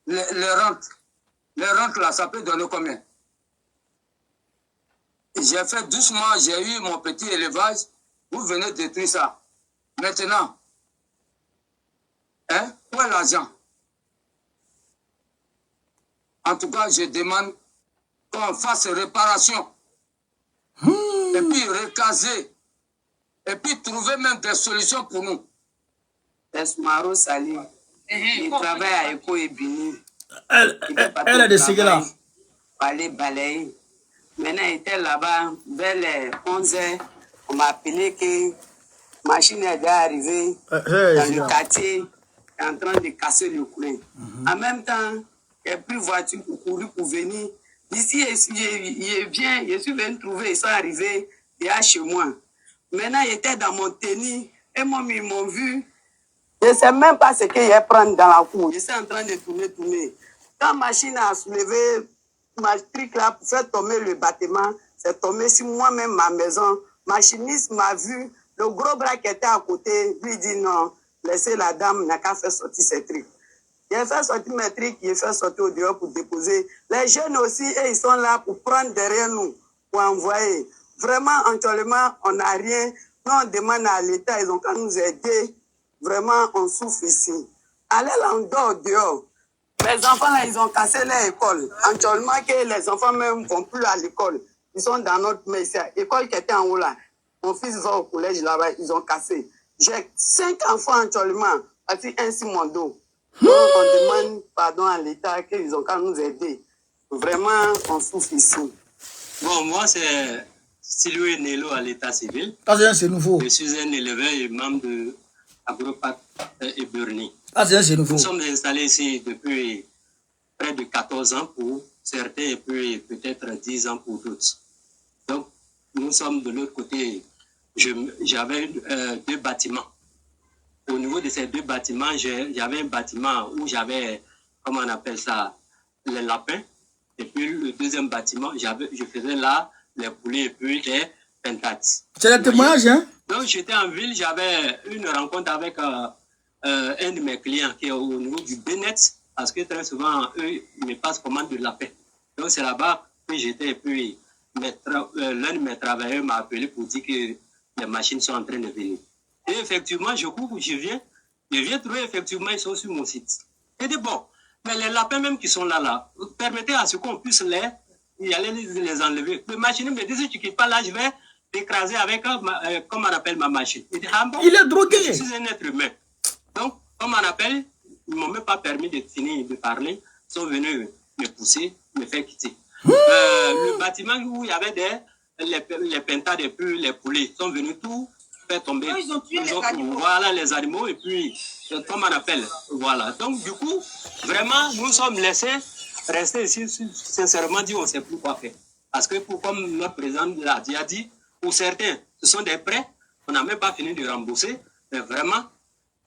les rentes là, ça peut donner combien? J'ai fait doucement, j'ai eu mon petit élevage. Vous venez détruire ça. Maintenant, hein, où est l'argent? En tout cas, je demande qu'on fasse réparation. Et puis recaser. Et puis trouver même des solutions pour nous. Esmaro Sali, il travaille à Eko et Bini. Elle a décidé là. Aller balayer. Maintenant, il était là-bas, vers les 11h. On m'a appelé que la machine est déjà arrivée dans le quartier, en train de casser le courant. En même temps, j'ai pris voiture pour courir pour venir. D'ici, je suis venu trouver, ils sont arrivés, il y a chez moi. Maintenant, ils étaient dans mon tennis, et moi, ils m'ont vu. Je ne sais même pas ce qu'ils prennent dans la cour. Je suis en train de tourner. Quand la machine a soulevé ma truc là pour faire tomber le bâtiment, c'est tombé sur moi-même ma maison. Machiniste m'a vu, le gros bras qui était à côté, lui dit non, laissez la dame, n'a qu'à faire sortir ses trucs. J'ai fait sortir mes trucs, j'ai fait sortir au dehors pour déposer. Les jeunes aussi, ils sont là pour prendre derrière nous, pour envoyer. Vraiment, actuellement, on n'a rien. Nous, on demande à l'État, ils ont qu'à nous aider. Vraiment, on souffre ici. Allez là, on dort dehors. Les enfants, là, ils ont cassé leur école. Actuellement, que les enfants même ne vont plus à l'école. Ils sont dans notre maison. L'école qui était en haut là. Mon fils va au collège là-bas, ils ont cassé. J'ai 5 enfants actuellement, assis un sur mon dos. Donc, on demande pardon à l'État qu'ils ont qu'à nous aider. Vraiment, on souffre ici. Bon, moi, c'est Sylvie Nello à l'état civil. C'est nouveau. Je suis un éleveur et membre de Agropac et Burni. C'est nouveau. Nous sommes installés ici depuis près de 14 ans pour certains et puis peut-être 10 ans pour d'autres. Donc, nous sommes de l'autre côté. J'avais 2 bâtiments. au niveau de ces deux bâtiments, j'avais un bâtiment où j'avais, comment on appelle ça, les lapins. Et puis le deuxième bâtiment, je faisais là les poulets et puis des pentates. C'est le témoignage, hein? Donc j'étais en ville, j'avais une rencontre avec un de mes clients qui est au niveau du Bénet, parce que très souvent, eux, ils me passent commande de lapin. Donc c'est là-bas que j'étais, et puis l'un de mes travailleurs m'a appelé pour dire que les machines sont en train de venir. Et effectivement, je viens trouver, effectivement, ils sont sur mon site. Et dit, bon, mais les lapins même qui sont là, permettez à ce qu'on puisse les enlever. Le machiniste me dit, si tu ne quittes pas là, je vais t'écraser avec, comme on appelle ma machine. Il dit, ah bon, il est drogué. Je suis un être humain. Donc, comme on appelle, ils ne m'ont même pas permis de finir de parler. Ils sont venus me pousser, me faire quitter. Le bâtiment où il y avait les pentades et puis les poulets, ils sont venus tout faire tomber. Non, ils ont tué les animaux. Voilà les animaux et puis, comme on appelle, voilà. Donc, du coup, vraiment, nous sommes laissés rester ici, sincèrement dit, on ne sait plus quoi faire. Parce que, comme notre président l'a dit, pour certains, ce sont des prêts, on n'a même pas fini de rembourser, mais vraiment,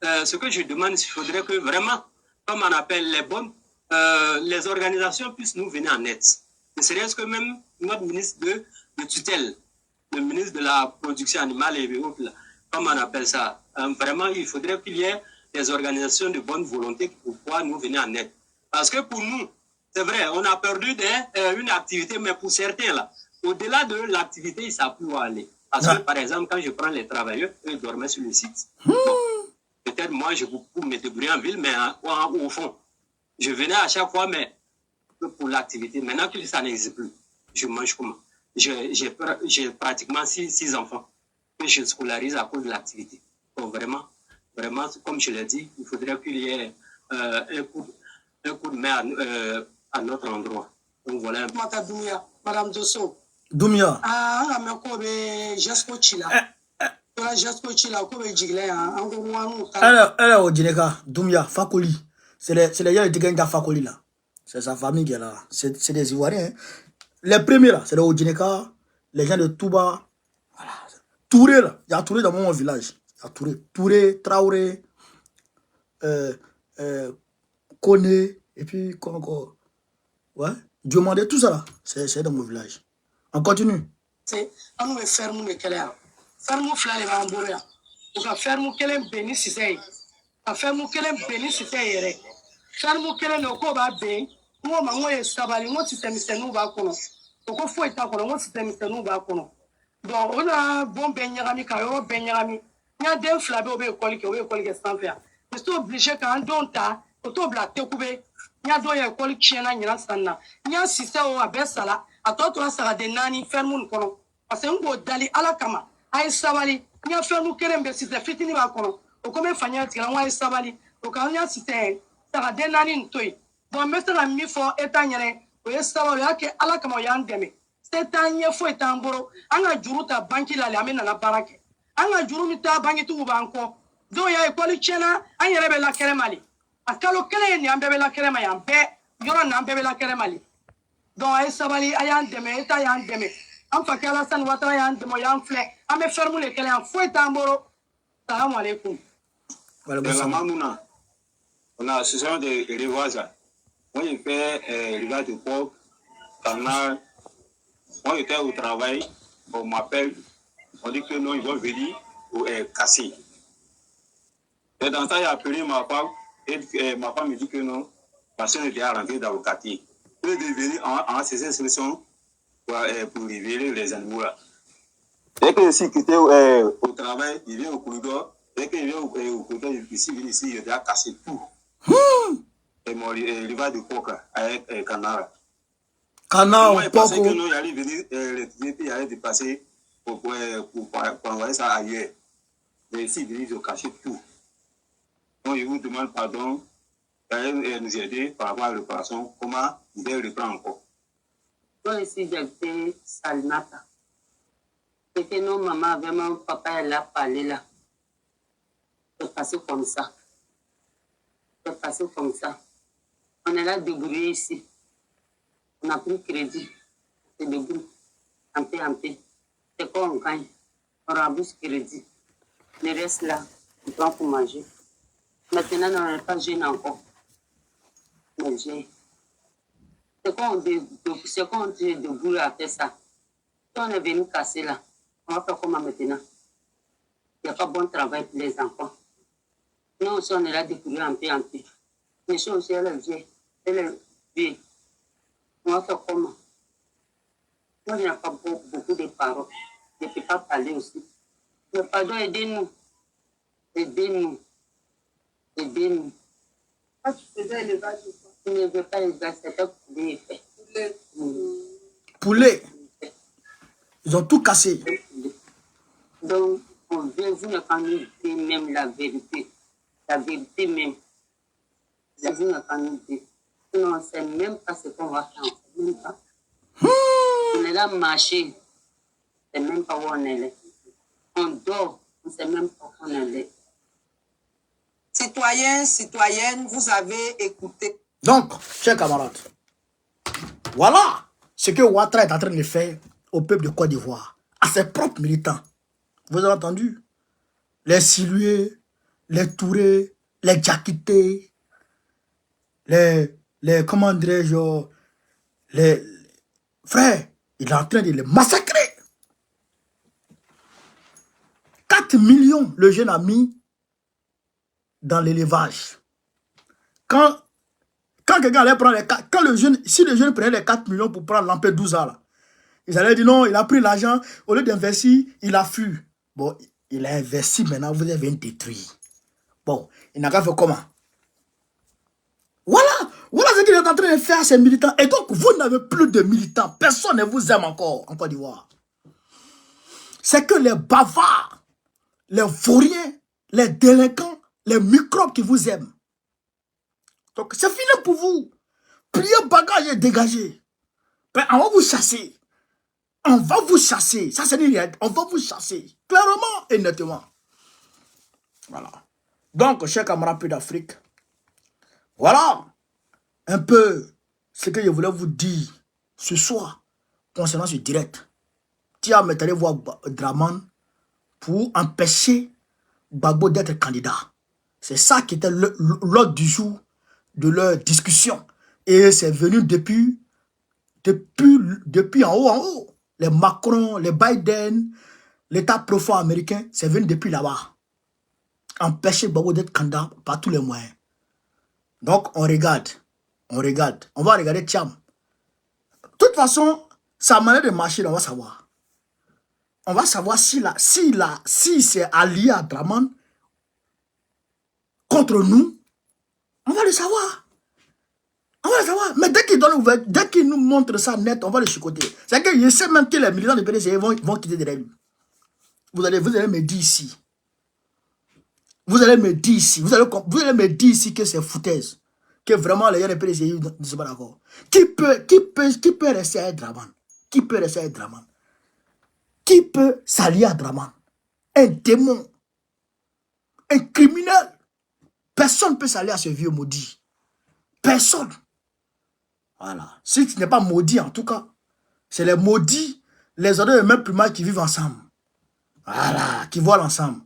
ce que je demande, il faudrait que vraiment, comme on appelle les organisations puissent nous venir en aide. Ne serait-ce que même notre ministre de tutelle, le ministre de la production animale et autres, comme on appelle ça, vraiment, il faudrait qu'il y ait des organisations de bonne volonté pour pouvoir nous venir en aide. Parce que pour nous, c'est vrai, on a perdu une activité, mais pour certains, là, au-delà de l'activité, ils ne savent plus où aller. Parce que, par exemple, quand je prends les travailleurs, eux dormaient sur le site. Bon, peut-être moi, je peux me débrouiller en ville, mais au fond, je venais à chaque fois, mais pour l'activité. Maintenant que ça n'existe plus, je mange comment? J'ai pratiquement 6 enfants que je scolarise à cause de l'activité. Donc vraiment, comme je l'ai dit, il faudrait qu'il y ait un coup de main à notre endroit. Donc voilà. Madame Dosso. Doumia. Ah, mais quoi, Jasco Chila. Jasco Chila, quoi, Jigler, elle est au Djineka, Doumia, Fakoli. C'est les gens qui ont Fakoli là. C'est sa famille qui est là. C'est des Ivoiriens. Hein. Les premiers là, c'est les Odjineka, les gens de Touba. Voilà. Touré là. Il y a Touré dans mon village. Il y a Touré. Touré, Traoré, Kone, et puis quoi encore? Ouais. Diomandé, tout ça là. C'est dans mon village. On continue. C'est on va faire mon éclair. Faire mon flamme en bourre. On va faire mon kelem béni si c'est. On va faire mon kelem béni si c'est. Faire mon kelem no ko ba bé. Moi ma sabali moi système c'est nous ba kono. Ko fo eta kono moi système c'est nous ba kono. Donc on a bon benyami ka yo benyami. Nya den flabe obe école que sans faire. Je suis obligé quand donta auto black te kube. Nya do ya école kiena nyina sanna. Nya système o abesala. Atoto sara de nani fermun kono parce que ngo dali ala kama ay sabali nya fermu kerembe si fitini ba kono o comme fanya tira wa ay sabali o kan nya site sara de nani ntoi bon mettra mi fo etanyere o sabali yake ala kama yandeme setanye fo etamboro anga juruta banki la amena na barake anga juru mi ta banki tu banko do ya école chena anyere be la keremali akalo kele ni ambe be la kerema yambe yoro na ambe be la keremali. Donc, ay sabali ayan deme eta yan deme am fakala san wata yan demo yan fle am fermu le kele en fouet tamboro. Salam alaikum. On a association de élevage. Moi, je fais élevage de porc, canard. Moi, j'étais au travail, on m'appelle, on dit que non, ils vont venir pour casser. Et dans ça, j'ai appelé ma femme, et ma femme me dit que non, parce qu'on est déjà rentré dans le quartier. Eux de venir en ces instructions pour libérer les animaux là. Dès que je suis quitté au travail, il vient au corridor. Dès qu'il vient au corridor, ici, il a déjà cassé tout. Et mon élevage de porc avec canard. Canard, moi, je pensais que nous, il allait venir retirer, puis il allait dépasser pour envoyer ça ailleurs. Mais ici, ils ont caché tout. Donc, je vous demande pardon. Nous aider par rapport à la réparation, comment vous devez reprendre encore. Moi ici, j'étais Salmata. C'était nos mamans, vraiment, papa, elle a parlé là. C'est passé comme ça. C'est passé comme ça. On est là débrouillé ici. On a pris crédit. C'est débrouillé. En paix. C'est quoi on gagne? On rembourse crédit. On reste là. je prends pour manger. Maintenant, on n'est pas jeune encore. Mais j'ai. C'est quand on dit debout à faire ça. Si on est venu casser là, on va faire comment maintenant? Il n'y a pas bon travail pour les enfants. Nous aussi, on est là découvrir un peu en peu. Les choses aussi, elle est vieille. Elle est vieille. On va faire comment? Moi, je n'ai pas beaucoup de paroles. Je ne peux pas parler aussi. Mais pardon, aidez-nous. Aidez-nous. Aidez-nous. Ah, tu faisais élevage ou quoi? Je ne veux pas élevage, c'était poulet fait. Poulet. Ils ont tout cassé. Donc, on veut, vous ne pas nous dire même la vérité. La vérité même. Vous ne pas nous dire. On ne sait même pas ce qu'on va faire. On ne sait même pas. On est là marcher. On ne sait même pas où on est là. On dort. On ne sait même pas où on est là. Citoyens, citoyennes, vous avez écouté. Donc, chers camarades, voilà ce que Ouattara est en train de faire au peuple de Côte d'Ivoire, à ses propres militants. Vous avez entendu? Les Silués, les Touré, les Diakité, les comment dirais-je, les frères, il est en train de les massacrer. 4 millions, le jeune a mis dans l'élevage. Quand quelqu'un allait prendre les 4, si le jeune prenait les 4 millions pour prendre Lampedusa, là, ils allaient dire non, il a pris l'argent, au lieu d'investir, il a fui. Bon, il a investi, maintenant vous avez détruit. Bon, il n'a qu'à faire comment? Voilà ce qu'il est en train de faire à ses militants. Et donc, vous n'avez plus de militants. Personne ne vous aime encore en Côte d'Ivoire. C'est que les bavards, les vauriens, les délinquants, les microbes qui vous aiment. Donc, c'est fini pour vous. Pliez bagage et dégagez. Ben, on va vous chasser. On va vous chasser. Ça, c'est rien. On va vous chasser. Clairement et nettement. Voilà. Donc, chers camarades peu d'Afrique, voilà un peu ce que je voulais vous dire ce soir concernant ce direct. Tia m'est allé voir Draman pour empêcher Gbagbo d'être candidat. C'est ça qui était l'ordre du jour de leur discussion. Et c'est venu depuis en haut. Les Macron, les Biden, l'État profond américain, c'est venu depuis là-bas. Empêcher Gbagbo d'être candidat par tous les moyens. Donc, on regarde. On va regarder Thiam. De toute façon, sa manière de marcher, on va savoir. On va savoir si c'est allié à Draman contre nous. On va le savoir. Mais dès qu'il nous montre ça net, on va le chicoter. C'est que je sais même que les militants de PDC vont quitter derrière lui. Vous allez me dire ici. Vous allez me dire ici que c'est foutaise. Que vraiment les gens de PDC ne sont pas d'accord. Qui peut rester à Draman? Qui peut rester à Draman? Qui peut s'allier à Draman? Un démon. Un criminel. Personne ne peut s'allier à ce vieux maudit. Personne. Voilà. Si tu n'es pas maudit, en tout cas, c'est les maudits, les ordres de même primaire qui vivent ensemble. Voilà. Qui volent ensemble.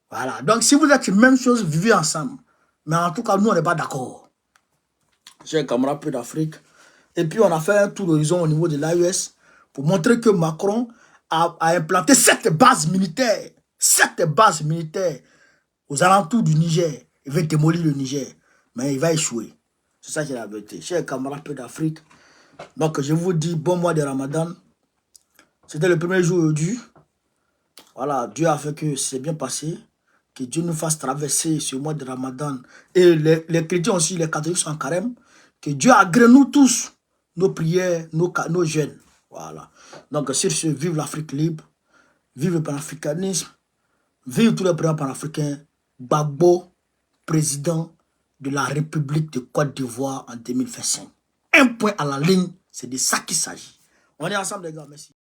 Voilà. Donc, si vous êtes la même chose, vivez ensemble. Mais en tout cas, nous, on n'est pas d'accord. J'ai un camarade peu d'Afrique. Et puis, on a fait un tour d'horizon au niveau de l'AES pour montrer que Macron a implanté 7 bases militaires. 7 bases militaires aux alentours du Niger. Il veut démolir le Niger. Mais il va échouer. C'est ça qui est la vérité. Chers camarades peu d'Afrique. Donc, je vous dis bon mois de Ramadan. C'était le premier jour aujourd'hui. Voilà, Dieu a fait que c'est bien passé. Que Dieu nous fasse traverser ce mois de Ramadan. Et les chrétiens aussi, les catholiques sont en carême. Que Dieu agrée nous tous, nos prières, nos jeûnes. Voilà. Donc, sur ce, vive l'Afrique libre. Vive le panafricanisme. Vive tous les présidents panafricains. Gbagbo, président de la République de Côte d'Ivoire en 2025. Un point à la ligne, c'est de ça qu'il s'agit. On est ensemble les gars, merci.